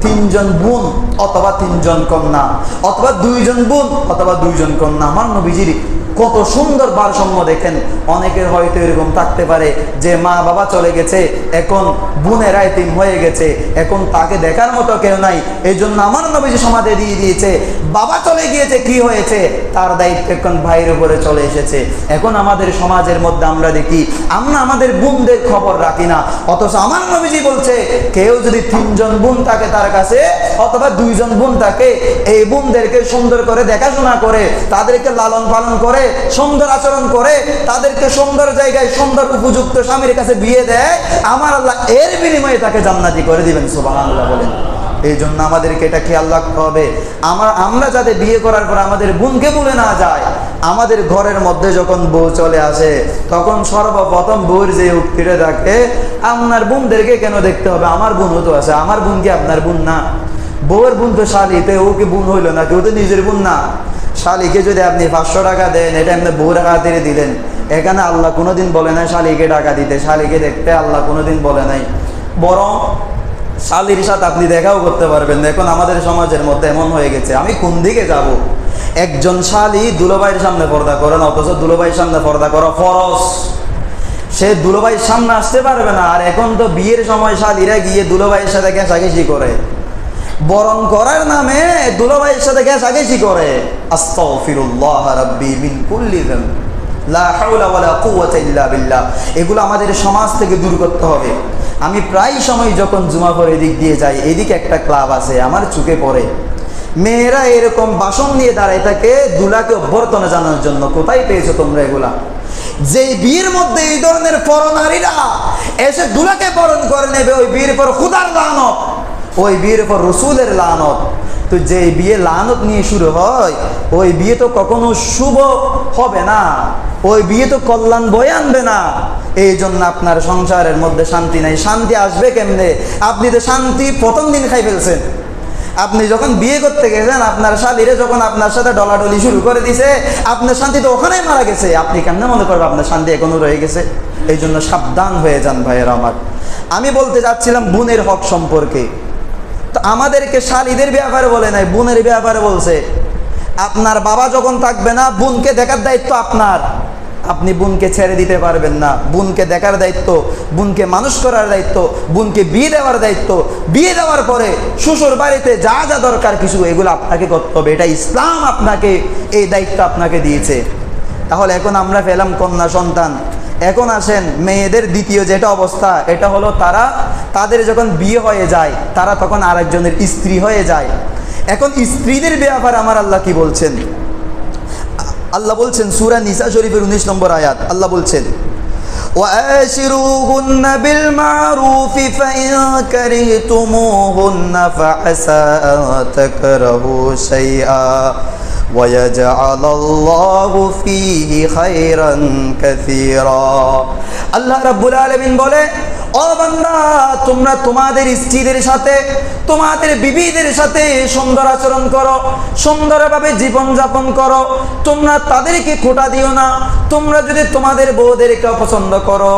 তিনজন বোন অথবা তিনজন কন্যা, অথবা দুইজন বোন অথবা দুইজন কন্যা, আমার নবীজির কত সুন্দর ভারসাম্য দেখেন। অনেকের হয়তো এরকম থাকতে পারে যে মা বাবা চলে গেছে, এখন বোনেরা এতিম হয়ে গেছে, এখন তাকে দেখার মতো কেউ নাই, এই জন্য আমার নবীজি সমাধি দিয়ে দিয়েছে। বাবা চলে গিয়েছে, কি হয়েছে, তার দায়িত্ব এখন ভাইয়ের উপরে চলে এসেছে। এখন আমাদের সমাজের মধ্যে আমরা দেখি আমরা আমাদের বোনদের খবর রাখি না, অথচ আমার নবীজি বলছে কেউ যদি তিনজন বোন থাকে তার কাছে, অথবা দুইজন বোন থাকে, এই বোনদেরকে সুন্দর করে দেখাশোনা করে, তাদেরকে লালন পালন করে, সুন্দর আচরণ করে, তাদেরকে সুন্দর জায়গায় সুন্দর উপযুক্ত স্বামীর কাছে বিয়ে দেয়, আমার আল্লাহ এর বিনিময়ে তাকে জান্নাতি করে দিবেন। সুবহানাল্লাহ বলেন। এই জন্য আমাদেরকে এটা খেয়াল রাখতে হবে, আমরা যাতে বিয়ে করার পর আমাদের বোনকে ভুলে না যায়। আমাদের ঘরের মধ্যে যখন বউ চলে আসে তখন সর্বপ্রথম বউর যে উক্তিটা থাকে, আপনার বোনদেরকে কেন দেখতে হবে, আমার বোন তো আছে, আমার বোন কি আপনার বোন না? বউয়ের বোন তো শালিতে, ও কি বোন হইল না? কেউ তো নিজের বোন না। শালিকে যদি আপনি 500 টাকা দেন, এটা আপনি বউর হাতে দিলেন। এখানে আল্লাহ কোনোদিন বলে নাই শালিকে টাকা দিতে, শালিকে দেখতে আল্লাহ কোনোদিন বলে নাই, বরং শালির সাথে আপনি দেখাও করতে পারবেন। এখন আমাদের সমাজের মধ্যে এমন হয়ে গেছে, আমি কোন দিকে যাব? একজন শালি দুলোভাইয়ের সামনে পর্দা করে না, অথচ দুলোভাইয়ের সামনে পর্দা করা ফরজ। সে দুলোভাইয়ের সামনে আসতে পারবে না। আর এখন তো বিয়ের সময় শালিরা গিয়ে দুলোভাইয়ের সাথে ঘেঁষাঘেঁষি করে, বরণ করার নামে দুলোভাইয়ের সাথে ঘেঁষাঘেঁষি করে। আস্তাগফিরুল্লাহ রাব্বি মিন কুল্লি যাম, লা হাওলা ওয়ালা কুওয়াতা ইল্লা বিল্লাহ। এগুলো আমাদের সমাজ থেকে দূর করতে হবে। আমি প্রায় সময় যখন জুমা পড়ে এদিক দিয়ে যাই, এদিকে একটা ক্লাব আছে, আমার চোখে পড়ে মেয়েরা এরকম বাসন নিয়ে দাঁড়ায় থাকে দুলাকে অভ্যর্থনা জানানোর জন্য। কোথায় পেয়েছো তোমরা এগুলা? যে বিয়ের মধ্যে এই ধরনের পরনারীরা এসে দুলাকে বরণ করে নেবে, ওই বিয়ের পর খুদার লানত, ওই বিয়ের পর রসুলের লানত। তো যে বিয়ে লানত নিয়ে শুরু হয় ওই বিয়ে তো কখনো শুভ হবে না, ওই বিয়ে তো কল্যাণ বয়ে আনবে না। এই জন্য আপনার সংসারের মধ্যে শান্তি নাই। শান্তি আসবে কেমনে? আপনি তো শান্তি প্রথম দিন খাই ফেলছেন। আপনি যখন বিয়ে করতে গেছেন, আপনার শালীরে যখন আপনার সাথে ডলাডলি শুরু করে দিছে, আপনার শান্তি তো ওখানেই মারা গেছে। আপনি কেমনে মনে করবেন আপনার শান্তি এখনো রয়ে গেছে? এই জন্য সাবধান হয়ে যান ভাইয়েরা আমার। আমি বলতে যাচ্ছিলাম বোনের হক সম্পর্কে। তো আমাদেরকে শালীদের ব্যাপারে বলে নাই, বোনের ব্যাপারে বলছে। আপনার বাবা যখন থাকবে না, বোনকে দেখার দায়িত্ব আপনার। আপনি বোনকে ছেড়ে দিতে পারবেন না। বোনকে দেখার দায়িত্ব, বোনকে মানুষ করার দায়িত্ব, বোনকে বিয়ে দেওয়ার দায়িত্ব। বিয়ে দেওয়ার পরে শ্বশুর বাড়িতে যা যা দরকার কিছু এগুলো আপনাকে করতে হবে। এটা ইসলাম আপনাকে এই দায়িত্ব আপনাকে দিয়েছে। তাহলে এখন আমরা পেলাম কন্যা সন্তান। এখন আসেন মেয়েদের দ্বিতীয় যেটা অবস্থা, এটা হলো তাদের যখন বিয়ে হয়ে যায় তারা তখন আরেকজনের স্ত্রী হয়ে যায়। এখন স্ত্রীদের ব্যাপারে আমার আল্লাহ কি বলছেন? আল্লাহ বলছেন সূরা নিসা শরীফের 19 নম্বর আয়াত, আল্লাহ বলছেন وَآشِرُوهُنَّ بِالْمَعْرُوفِ فَإِنْ كَرِهْتُمُوهُنَّ فَعَسَىٰ أَن تَكْرَهُوا شَيْئًا وَيَجْعَلَ اللَّهُ فِيهِ خَيْرًا كَثِيرًا। আল্লাহ রাব্বুল আলামিন বলে, ও বান্দা, তোমরা তোমাদের স্ত্রীদের সাথে, তোমাদের বিবিদের সাথে সুন্দর আচরণ করো, সুন্দরভাবে জীবনযাপন করো। তোমরা তাদেরকে খোঁটা দিও না। তোমরা যদি তোমাদের বউদেরকে অপছন্দ করো,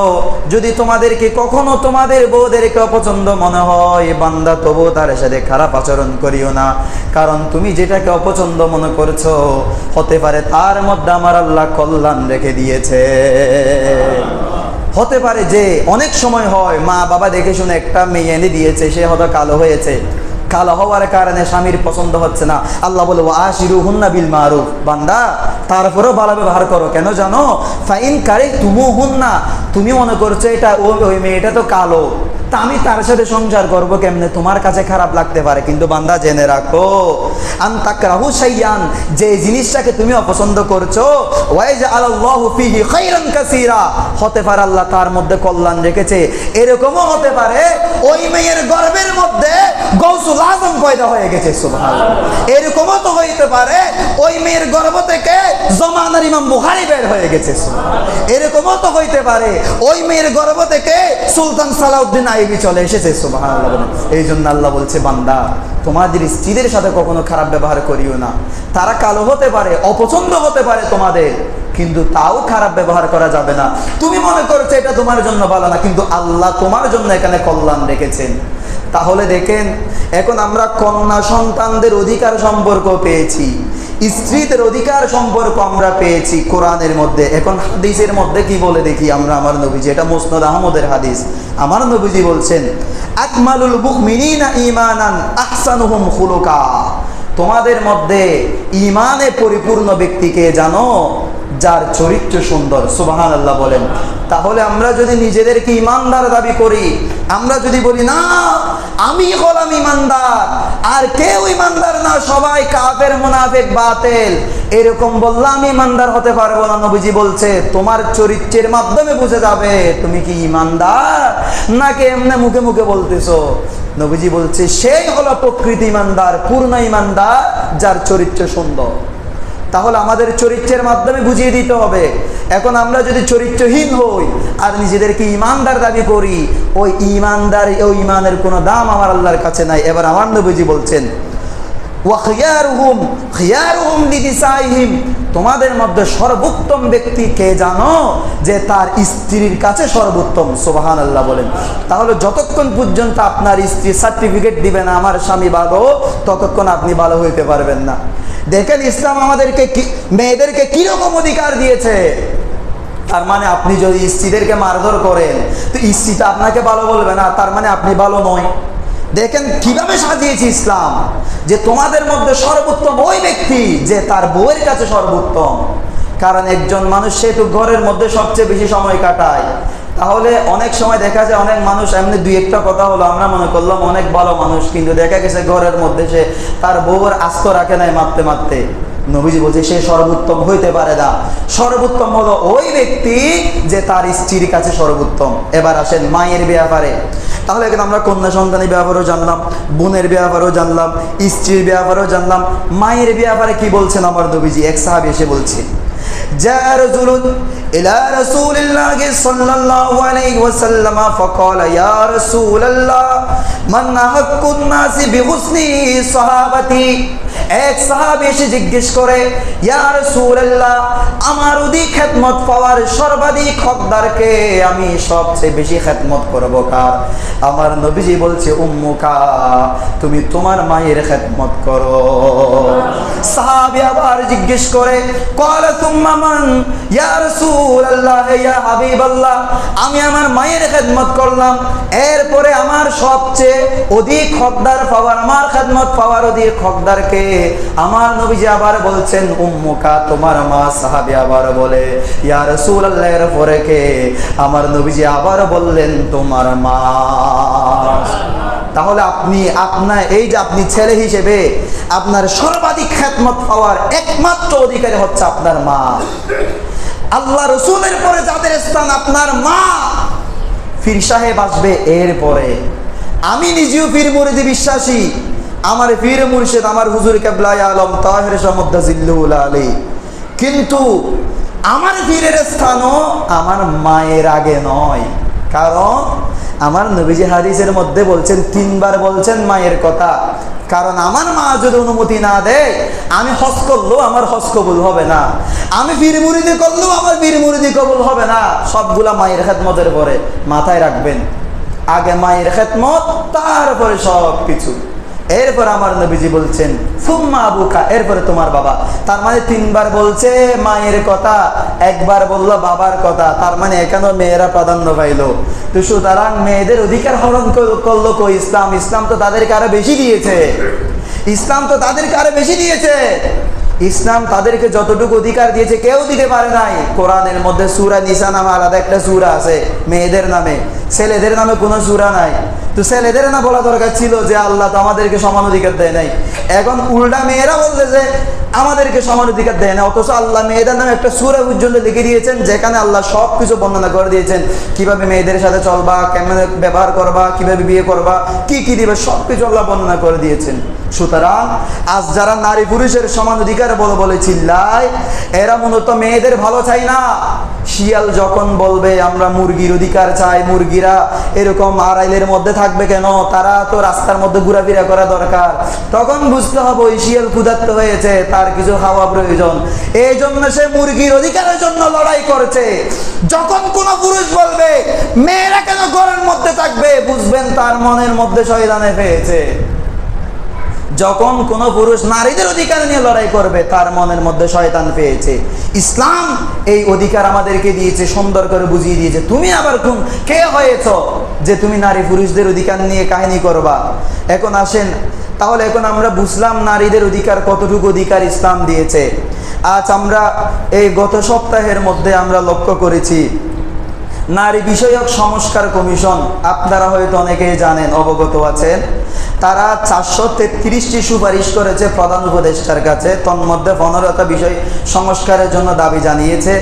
যদি তোমাদেরকে কখনো তোমাদের বউদেরকে অপছন্দ মনে হয়, বান্দা তবু তার সাথে খারাপ আচরণ করিও না। কারণ তুমি যেটাকে অপছন্দ মনে করছো, হতে পারে তার মধ্যে আমার আল্লাহ কল্যাণ রেখে দিয়েছে। হতে পারে যে অনেক সময় হয় মা বাবা দেখে শুনে একটা মেয়ে এনে দিয়েছে, সে হয়তো কালো হয়েছে, কালো হওয়ার কারণে স্বামীর পছন্দ হচ্ছে না। আল্লাহ বলে ওয়াশিরুহুন্না বিল মারুফ, বান্দা তারপরেও ভালো ব্যবহার করো। কেন জানো? ফাইন কারিহতুমুহুন্না, তুমি মনে করছো এটা ওই মেয়েটা তো কালো, তা আমি তার সাথে সংসার করবো কেমনে? তোমার কাছে খারাপ লাগতে পারে, কিন্তু বান্দা জেনে রাখো আন তাকরাহু শাইয়ান, যে জিনিসটাকে তুমি অপছন্দ করছো, ওয়াজআলাল্লাহু ফীহি খায়রান কাসীরা, হতে পারে আল্লাহ তার মধ্যে কল্যাণ রেখেছে। এরকমও হতে পারে ওই মেয়ের গর্ভের মধ্যে গৌসুল আযম পয়দা হয়ে গেছে, সুবহানাল্লাহ। এরকমও তো হইতে পারে ওই মেয়ের গর্ভ থেকে জমানার ইমাম বুখারী বের হয়ে গেছে, সুবহানাল্লাহ। এরকমও তো হইতে পারে ওই মেয়ের গর্ভ থেকে সুলতান সালাউদ্দিন আইবি চলে এসেছে, সুবহানাল্লাহ। এই জন্য আল্লাহ বলছে, বান্দা তোমাদের স্ত্রীদের সাথে কখনো খারাপ ব্যবহার করিও না। তারা কালো হতে পারে, অপছন্দ হতে পারে তোমাদের, কিন্তু তাও খারাপ ব্যবহার করা যাবে না। তুমি মনে করছো এটা তোমার জন্য ভালো না, কিন্তু আল্লাহ তোমার জন্য এখানে কল্যাণ রেখেছেন। তাহলে দেখেন, এখন আমরা কন্যা সন্তানদের অধিকার সম্পর্ক পেয়েছি, স্ত্রীদের অধিকার সম্পর্ক আমরা পেয়েছি কোরআনের মধ্যে। এখন হাদিসের মধ্যে কি বলে দেখি আমরা। আমার নবীজি, এটা মুসনাদ আহমদের হাদিস, আমার নবীজি বলছেন, আকমালুল মুমিনিনা ঈমানান আহসানুহুম খুলুকা, তোমাদের মধ্যে ঈমানে পরিপূর্ণ ব্যক্তিকে জানো? যার চরিত্র সুন্দর, সুবহানাল্লাহ বলেন। তাহলে আমরা যদি নিজেদেরকে ঈমানদার দাবি করি, আমরা যদি বলি না আমি হলাম ঈমানদার আর কেউ ঈমানদার না, সবাই কাফের মুনাফিক বাতিল, এরকম বললে আমি ঈমানদার হতে পারবো না। নবীজি বলছে তোমার চরিত্রের মাধ্যমে বুঝে যাবে তুমি কি ঈমানদার নাকি এমনি মুখে মুখে বলতেছো। নবীজি বলছে সেই হলো প্রকৃত ঈমানদার, পূর্ণ ঈমানদার, যার চরিত্র সুন্দর। তাহলে আমাদের চরিত্রের মাধ্যমে বুঝিয়ে দিতে হবে। এখন আমরা যদি চরিত্রহীন হই আর নিজেদেরকে ঈমানদার দাবি করি, ওই ঈমানদার, ওই ঈমানের কোনো দাম আমার আল্লাহর কাছে নাই। এবার আমার নবীজি বলছেন, ওয়া খিয়ারুহুম খিয়ারুহুম লিনিসাইহিম, তোমাদের মধ্যে সর্বোত্তম ব্যক্তি কে জানো? যে তার স্ত্রীর কাছে সর্বোত্তম, সুবহানাল্লাহ বলেন। তাহলে যতক্ষণ পর্যন্ত আপনার স্ত্রী সার্টিফিকেট দিবে না আমার স্বামী ভালো, ততক্ষণ আপনি ভালো হইতে পারবেন না। দেখেন ইসলাম আমাদেরকে মেয়েদেরকে কিরকম অধিকার দিয়েছে। তার মানে আপনি যদি স্ত্রীদেরকে মারধর করেন তো স্ত্রীটা আপনাকে ভালো বলবে না, তার মানে আপনি ভালো নয়। দেখেন কিভাবে সাজিয়েছে ইসলাম, যে তোমাদের মধ্যে সর্বোত্তম ওই ব্যক্তি যে তার বউয়ের কাছে সর্বোত্তম। কারণ একজন মানুষ সেহেতু ঘরের মধ্যে সবচেয়ে বেশি সময় কাটায়। তাহলে অনেক সময় দেখা যায় অনেক মানুষ এমনি দুই একটা কথা হলো, আমরা মনে করলাম অনেক ভালো মানুষ, কিন্তু দেখা গেছে ঘরের মধ্যে সে তার বউয়ের আস্ত রাখে নাই মারতে মারতে। নবীজি বলছে সে সর্বোত্তম হইতে পারে না। সর্বোত্তম হলো ওই ব্যক্তি যে তার স্ত্রীর কাছে সর্বোত্তম। এবার আসেন মায়ের ব্যাপারে। তাহলে এখানে আমরা কন্যা সন্তানের ব্যাপারেও জানলাম, বোনের ব্যাপারেও জানলাম, স্ত্রীর ব্যাপারেও জানলাম। মায়ের ব্যাপারে কি বলছেন আমার নবীজি? এক সাহাবী এসে বলছে, جاء رجل إلى رسول الله صلى الله عليه وسلم فقال يا رسول الله من أحق الناس بحسن صحابتي। এক সাহাবী এসে জিজ্ঞেস করে, ইয়া রাসূলুল্লাহ, আমার অধিক খেদমত পাওয়ার সর্বাধিক হকদারকে, আমি সবচেয়ে বেশি খেদমত করব কার? আমার নবীজি বলছে, উম্মুকা, তুমি তোমার মায়ের খেদমত করো। সাহাবী আবার জিজ্ঞেস করে, ক্বালা তুম্মা মান? ইয়া রাসূলুল্লাহ, ইয়া হাবিবাল্লাহ, আমি আমার মায়ের খেদমত করলাম, এরপরে আমার সবচেয়ে অধিক হকদার পাওয়ার, আমার খেদমত পাওয়ার অধিক হকদারকে? আমার নবীজি আবার বলছেন, উম্মুকা, তোমার মা। সাহাবী আবার বলে, ইয়া রাসূলুল্লাহ, এর পরে কে? আমার নবীজি আবার বললেন, তোমার মা। তাহলে আপনার এই যে আপনি ছেলে হিসেবে আপনার সর্বাধিক খেদমত পাওয়ার একমাত্র অধিকারী হচ্ছে আপনার মা। আল্লাহ রসুলের পরে যাদের স্থান আপনার মা, পীর সাহেব আসবে এরপরে। আমি নিজেও পীর মুরিদি বিশ্বাসী, আমার পীর মুর্শিদ আমার হুজুর কেবলা আলম তাহের শামুদ্দাজিল্লুল আলী, কিন্তু আমার পীরের স্থানও আমার মায়ের আগে নয়। কারণ আমার নবীজি হাদিসের মধ্যে বলছেন, 3 বার বলছেন মায়ের কথা। কারণ আমার মা যদি অনুমতি না দেয়, আমি হজ করলেও আমার হজ কবুল হবে না, আমি পীর মুরিদি করলেও আমার পীর মুরিদি কবুল হবে না। সবগুলা মায়ের খেদমতের পরে। মাথায় রাখবেন, আগে মায়ের খেদমত, তারপরে সব কিছু। এরপর আমার নবীজি বলছেন, সুম্মা আবুকা, এরপরে তোমার বাবা। তার মানে 3 বার বলছে মায়ের কথা, একবার বললো বাবার কথা। তার মানে এখানেও মেয়েরা প্রাধান্য পাইলো। তো সুতরাং মেয়েদের অধিকার হরণ করলো কই? ইসলাম। ইসলাম তো তাদেরকে আরো বেশি দিয়েছে, ইসলাম তো তাদেরকে আরো বেশি দিয়েছে। ইসলাম তাদেরকে যতটুকু অধিকার দিয়েছে কেউ দিতে পারে নাই। কোরআনের মধ্যে সূরা নিসা নামে আলাদা একটা সূরা আছে মেয়েদের নামে, ছেলেদের নামে কোনো সূরা নাই। তো ছেলেদের না বলা দরকার ছিল যে আল্লাহ তো আমাদেরকে সমান অধিকার দেয় নাই। এখন উল্টা মেয়েরা বলছে যে আমাদেরকে সমান অধিকার দেয় না, অথচ আল্লাহ মেয়েদের নামে একটা সূরা পর্যন্ত লিখে দিয়েছেন, যেখানে আল্লাহ সব কিছু বর্ণনা করে দিয়েছেন। কিভাবে মেয়েদের সাথে চলবা, কেমন ব্যবহার করবা, কিভাবে বিয়ে করবা, কি কি দিবে, সব কিছু আল্লাহ বর্ণনা করে দিয়েছেন। সুতরাং আজ যারা নারী পুরুষের সমান অধিকার বলে চিল্লায়, এরা মূলত মেয়েদের ভালো চাই না। শিয়াল যখন বলবে আমরা মুরগির অধিকার চাই, মুরগিরা এরকম আড়াইলের মধ্যে থাকবে কেন, তারা তো রাস্তার মধ্যে ঘোরাফেরা করা দরকার, তখন বুঝতে হবে ওই শিয়াল ক্ষুধার্ত হয়েছে, তার কিছু খাওয়া প্রয়োজন, এই জন্য সে মুরগির অধিকারের জন্য লড়াই করছে। যখন কোন পুরুষ বলবে মেয়েরা কেন ঘরের মধ্যে থাকবে, বুঝবেন তার মনের মধ্যে শয়তানে পেয়েছে। যখন কোন পুরুষ নারীদের অধিকার নিয়ে লড়াই করবে, তার মনের মধ্যে শয়তান পেয়েছে। ইসলাম এই অধিকার আমাদেরকে দিয়েছে, সুন্দর করে বুঝিয়ে দিয়েছে। তুমি আবার কে হয়েছ যে তুমি নারী পুরুষদের অধিকার নিয়ে কাহিনী করবা? এখন আসেন, তাহলে এখন আমরা বুঝলাম নারীদের অধিকার, কতটুকু অধিকার ইসলাম দিয়েছে। আজ আমরা এই গত সপ্তাহের মধ্যে আমরা লক্ষ্য করেছি নারী বিষয়ক সংস্কার কমিশন, আপনারা হয়তো অনেকেই জানেন, অবগত আছেন, তারা 433টি সুপারিশ করেছে প্রধান উপদেষ্টার কাছে। তন্মধ্যে 15টা বিষয় সংস্কারের জন্য দাবি জানিয়েছে,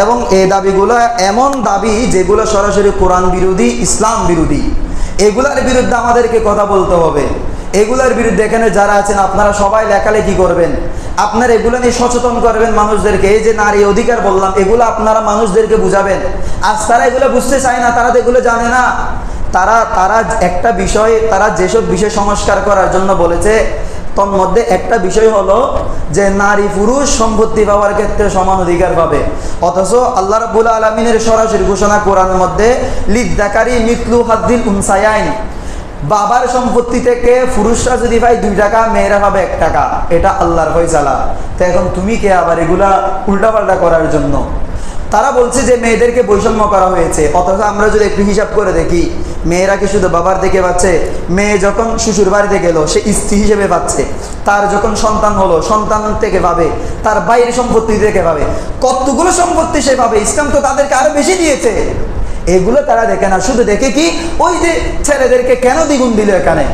এবং এই দাবিগুলো এমন দাবি যেগুলো সরাসরি কোরআন বিরোধী, ইসলাম বিরোধী। এগুলার বিরুদ্ধে আমাদেরকে কথা বলতে হবে। এগুলার বিরুদ্ধে এখানে যারা আছেন আপনারা সবাই লেখালেখি করবেন, আপনারা এগুলো নিয়ে সচেতন করবেন মানুষদেরকে। এই যে নারী অধিকার বললাম, এগুলো আপনারা মানুষদেরকে বুঝাবেন। আজ তারা এগুলো বুঝতে চায় না, তারা তো এগুলো জানে না। তারা একটা বিষয়, তারা যেসব বিষয় সংস্কার করার জন্য বলেছে, তন্মধ্যে একটা বিষয় হলো যে নারী পুরুষ সম্পত্তি পাওয়ার ক্ষেত্রে সমান অধিকার পাবে। অথচ আল্লাহ রাব্বুল আলামিনের সরাসরি ঘোষণা কোরআনের মধ্যে, লিযযাকারি মিসলু হাযযিল উনসায়াইন, বাবার সম্পত্তি থেকে পুরুষরা যদি পায় 2 টাকা, মেয়েরা পাবে 1 টাকা। এটা আল্লাহর ফয়সালা। তো এখন তুমি কে আবার এগুলা উল্টাপাল্টা করার জন্য? তারা বলছে যে মেয়েদেরকে বৈষম্য করা হয়েছে, অথচ আমরা যদি একটু হিসাব করে দেখি, মেয়েরা কি শুধু বাবার থেকে পাচ্ছে? মেয়ে যখন শ্বশুর বাড়িতে গেল সে স্ত্রী হিসেবে পাচ্ছে, তার যখন সন্তান হলো সন্তান থেকে পাবে, তার বাইরের সম্পত্তি থেকে পাবে, কতগুলো সম্পত্তি সে পাবে। ইসলাম তো তাদেরকে আরো বেশি দিয়েছে। এগুলো তারা দেখে না, শুধু দেখে কি ওই যে ছেলেদেরকে কেন দ্বিগুণ দিল এখানে,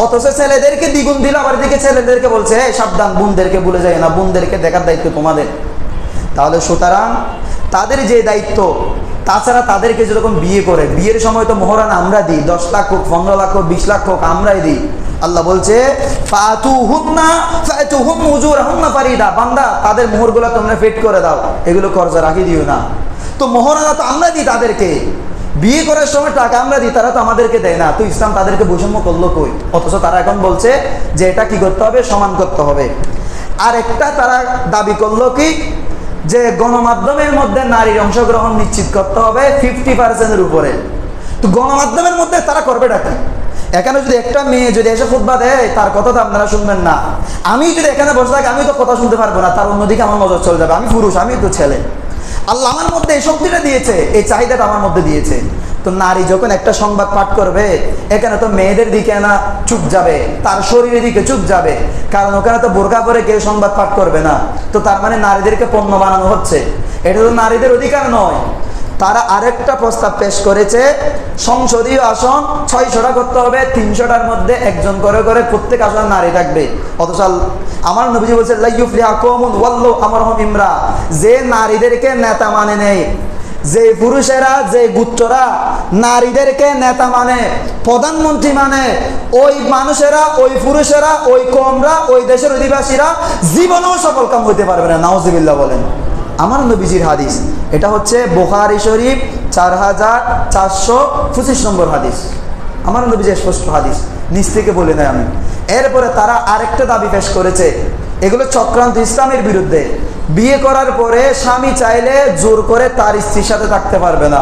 অথচ ছেলেদেরকে দ্বিগুণ দিল, আবার দিকে ছেলেদেরকে বলছে সাবধান, বোনদেরকে ভুলে যায় না, বোনদেরকে দেখার দায়িত্ব তোমাদের। তাহলে সুতরাং তাদের যে দায়িত্ব, তাছাড়া তাদেরকে যেরকম বিয়ে করে, বিয়ের সময় তো মোহরানা আমরা দিই, 10 লাখ হোক, 15 লাখ হোক, 20 লাখ হোক, আমরাই দিই। আল্লাহ বলছে ফারিদা, বান্দা তাদের মোহরগুলো তোমরা ফিট করে দাও, এগুলো কর্জা রাখি দিও না। তো মোহরানা তো আমরা দিই তাদেরকে, বিয়ে করার সময় টাকা আমরা দিই, তারা তো আমাদেরকে দেয় না। তো ইসলাম তাদেরকে বৈষম্য করলো কই? অথচ তারা এখন বলছে যে এটা কি করতে হবে, সমান করতে হবে। আর একটা তারা দাবি করলো কি, যে গণমাধ্যমের মধ্যে নারীর অংশগ্রহণ নিশ্চিত করতে হবে 50%-এর উপরে। তো গণমাধ্যমের মধ্যে তারা করবেটা কি? এখানে যদি একটা মেয়ে যদি এসে খুতবা দেয়, তার কথা তো আপনারা শুনবেন না। আমি যদি এখানে বসে থাকি, আমি তো কথা শুনতে পারবো না, তার অন্যদিকে আমার নজর চলে যাবে। আমি পুরুষ, আমি তো ছেলে। আল্লাহ আমার মধ্যে এই শক্তিটা দিয়েছে, এই চাহিদাটা আমার মধ্যে দিয়েছে। তো নারী যখন একটা সংবাদ পাঠ করবে, এখানে তো মেয়েদের দিকে না চুপ যাবে, তার শরীরের দিকে চুপ যাবে, কারণ ওখানে তো বোরকা পরে কেউ সংবাদ পাঠ করবে না। তো তার মানে নারীদেরকে পণ্য বানানো হচ্ছে, এটা তো নারীদের অধিকার নয়। তারা আরেকটা প্রস্তাব পেশ করেছে, সংসদীয় আসন 600টা করতে হবে, 300টার মধ্যে একজন করে করে প্রত্যেক আসনে নারী থাকবে। অথচ আমার নবীজি বলছে যে নারীদেরকে নেতা মানে নেই, যে পুরুষেরা, যে গুত্ররা নারীদেরকে নেতা মানে, প্রধানমন্ত্রী মানে, ওই মানুষেরা, ওই পুরুষেরা, ওই কমরা, ওই দেশের অধিবাসীরা জীবনেও সফল কাম হইতে পারবে না। নাউজুবিল্লাহ বলেন। আমার নবীজির হাদিস, এটা হচ্ছে বুখারী শরীফ 4425 নম্বর হাদিস। আমার নবীজির স্পষ্ট হাদিস, নিজ থেকে বলে নেয় আমি। এরপরে তারা আরেকটা দাবি পেশ করেছে, এগুলো চক্রান্ত ইসলামের বিরুদ্ধে। বিয়ে করার পরে স্বামী চাইলে জোর করে তার স্ত্রীর সাথে থাকতে পারবে না।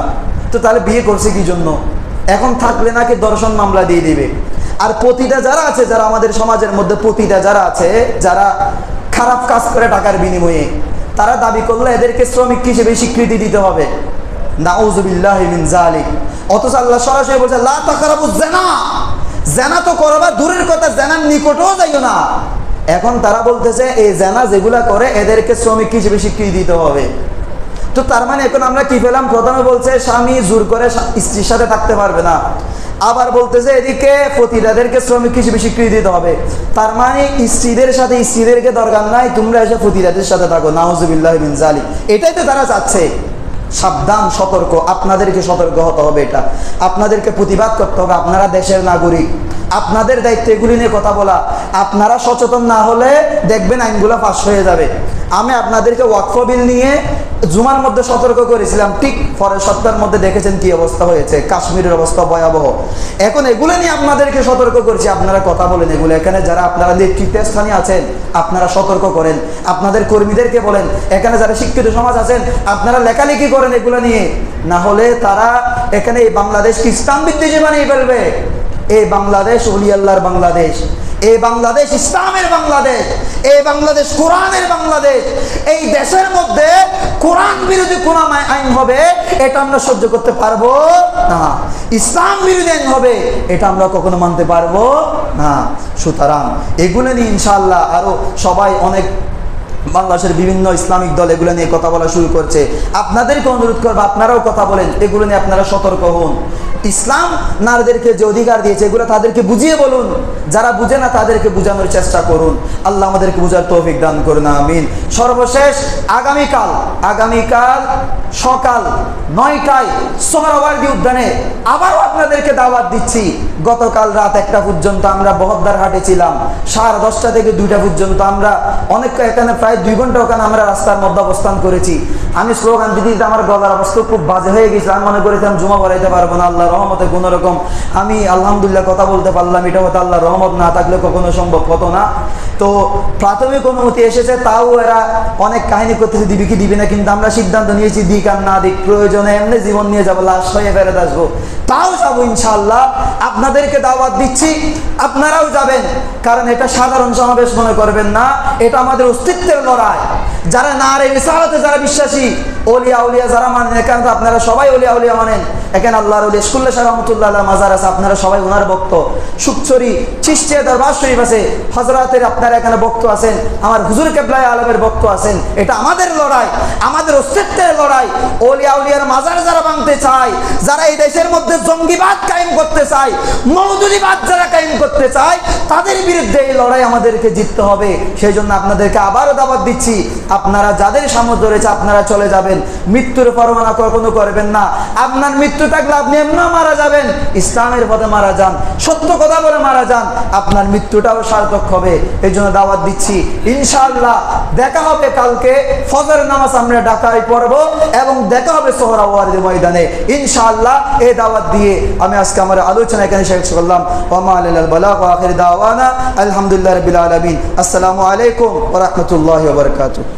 তো তাহলে বিয়ে করছে কি জন্য? এখন থাকলে নাকি দর্শন মামলা দিয়ে দিবে। আর পতিতা যারা আছে, যারা আমাদের সমাজের মধ্যে পতিতা যারা আছে, যারা খারাপ কাজ করে টাকার বিনিময়ে, তারা দাবি করলে এদেরকে শ্রমিক হিসেবে স্বীকৃতি দিতে হবে। নাউযুবিল্লাহি মিন যালিক। অথচ আল্লাহ সরাসরি বলছে লা তাকরাবুজ জিনা, জিনা তো করবা দূরের কথা, জিনার নিকটেও যাইও না। এখন তারা বলতেছে এই জিনা যেগুলা করে এদেরকে শ্রমিক হিসেবে স্বীকৃতি দিতে হবে। তো তার মানে এখন আমরা কি পেলাম? প্রথমে বলছে স্বামী জোর করে স্ত্রীর সাথে থাকতে পারবে না, আবার বলতেছে এদিকে পতিতাদেরকে শ্রমিক হিসেবে স্বীকৃতি দিতে হবে। তার মানে স্ত্রীদের সাথে স্ত্রীদেরকে দরকার নাই, তোমরা এসে পতিতাদের সাথে থাকো। নাউযুবিল্লাহি মিন যালিক। এটাই তো তারা চাচ্ছে। সাবধান, সতর্ক, আপনাদেরকে সতর্ক হতে হবে। এটা আপনাদেরকে প্রতিবাদ করতে হবে। আপনারা দেশের নাগরিক, আপনাদের দায়িত্ব এগুলি নিয়ে কথা বলা। আপনারা সচেতন না হলে দেখবেন আইনগুলো পাস হয়ে যাবে। আমি আপনাদেরকে ওয়াকফ বিল নিয়ে জুমার মধ্যে সতর্ক করেছিলাম, ঠিক পরের সপ্তাহের মধ্যে দেখেছেন কি অবস্থা হয়েছে, কাশ্মীরের অবস্থা ভয়াবহ। এখন এগুলো নিয়ে আপনাদেরকে সতর্ক করছি, আপনারা কথা বলেন এগুলো। এখানে যারা আপনারা নেতৃত্বের স্থানে আছেন, আপনারা সতর্ক করেন, আপনাদের কর্মীদেরকে বলেন। এখানে যারা শিক্ষিত সমাজ আছেন, আপনারা লেখালেখি করেন এগুলো নিয়ে। না হলে তারা এখানে এই বাংলাদেশকে ইসলাম বিদ্বেষী বানিয়ে ফেলবে। এই বাংলাদেশ ওলি আল্লাহর বাংলাদেশ, এই বাংলাদেশ ইসলামের বাংলাদেশ, এই বাংলাদেশ কোরআনের বাংলাদেশ। এই দেশের মধ্যে কোরআন বিরোধী কোন আইন হবে এটা আমরা সহ্য করতে পারবো না। ইসলাম বিরোধী আইন হবে এটা আমরা কখনো মানতে পারবো না। সুতরাং এগুলো নিয়ে ইনশাআল্লাহ আরো সবাই, অনেক বাংলাদেশের বিভিন্ন ইসলামিক দল এগুলো নিয়ে কথা বলা শুরু করছে। আপনাদেরকে অনুরোধ করবো, আপনারাও কথা বলেন, এগুলো নিয়ে আপনারা সতর্ক হন। ইসলাম নারীদেরকে যে অধিকার দিয়েছে এগুলো তাদেরকে বুঝিয়ে বলুন, যারা বুঝে না তাদেরকে বোঝানোর চেষ্টা করুন। আল্লাহ আমাদেরকে বুঝার তৌফিক দান করুন, আমিন। সর্বশেষ আগামীকাল সকাল 9টায় সোহরাওয়ার্দী উদ্যানে আবারও আপনাদেরকে দাওয়াত দিচ্ছি। গতকাল রাত 1টা পর্যন্ত আমরা বহদ্দার হাটে ছিলাম, 10:30 থেকে 2টা পর্যন্ত আমরা অনেক, এখানে প্রায় 2 ঘন্টা ওখানে আমরা রাস্তার মধ্যে অবস্থান করেছি। আমি স্লোগান দিতে দিতে আমার গলার অবস্থা খুব বাজে হয়ে গেছিল। আমি মনে করেছিলাম জুমা পড়াইতে পারবো না। আল্লাহ রহমতে কোন রকম আমি আলহামদুলিল্লাহ কথা বলতে পারলাম। এটা হয়তো আল্লাহ রহমত, না থাকলে কখনো সম্ভব হতো না। তো প্রাথমিক অনুমতি এসেছে, তাও এরা অনেক কাহিনী করতেছে দিবি কি দিবি না, কিন্তু আমরা সিদ্ধান্ত নিয়েছি দিক আর না দিক, প্রয়োজনে এমনি জীবন নিয়ে যাবো, লাশ হয়ে ফেরত আসবো, তাও যাবো ইনশাআল্লাহ। আপনাদেরকে দাওয়াত দিচ্ছি, আপনারাও যাবেন। কারণ এটা সাধারণ সমাবেশ মনে করবেন না, এটা আমাদের অস্তিত্বের লড়াই। যারা নারে রিসালাতে যারা বিশ্বাসী, ওলিয়া উলিয়া যারা মানেন, এখানে তো আপনারা সবাই ওলিয়া উলিয়া মানেন। এখানে আল্লাহর ওলি ইশকুল্লাহ শাহ রহমাতুল্লাহ আলাইহি মাজার আছে, আপনারা সবাই ওনার ভক্ত। সুকচুরি চিশতিয়া দরবার শরীফ আছে, হযরতের আপনারা এখানে ভক্ত আছেন, আমার হুজুর কেবলায়ে আলমের ভক্ত আছেন। এটা আমাদের লড়াই, আমাদের অস্তিত্বের লড়াই। ওলিয়া উলিয়ার মাজার যারা ভাঙতে চায়, যারা এই দেশের মধ্যে জঙ্গিবাদ কায়েম করতে চায়, মওদুদিবাদ যারা কায়েম করতে চায়, তাদের বিরুদ্ধে এই লড়াই আমাদেরকে জিততে হবে। সেই জন্য আপনাদেরকে আবারও দাওয়াত দিচ্ছি, আপনারা যাদের সামর্থ্য রয়েছে আপনারা চলে যাবেন, মৃত্যুর পরোয়ানা কখনো করবেন না। আপনার মৃত্যু থাকলে আপনি এমনিও মারা যাবেন, ইসলামের পথে মারা যান, সত্য কথা বলে মারা যান, আপনার মৃত্যুটাও সার্থক হবে। এই জন্য দাওয়াত দিচ্ছি, ইনশাআল্লাহ দেখা হবে কালকে ফজরের নামাজ আমরা ঢাকায় পড়ব এবং দেখা হবে সোহরাওয়ার্দী ময়দানে ইনশাআল্লাহ। এই দাওয়াত দিয়ে আমি আজকে আমার আলোচনা এখানে শেষ করলাম। ওয়া মা আলাইনাল বালাগ ওয়া আখির দাওয়ানা আলহামদুলিল্লাহি রাব্বিল আলামিন। আসসালামু আলাইকুম ওয়া রাহমাতুল্লাহি ওয়া বারাকাতুহু।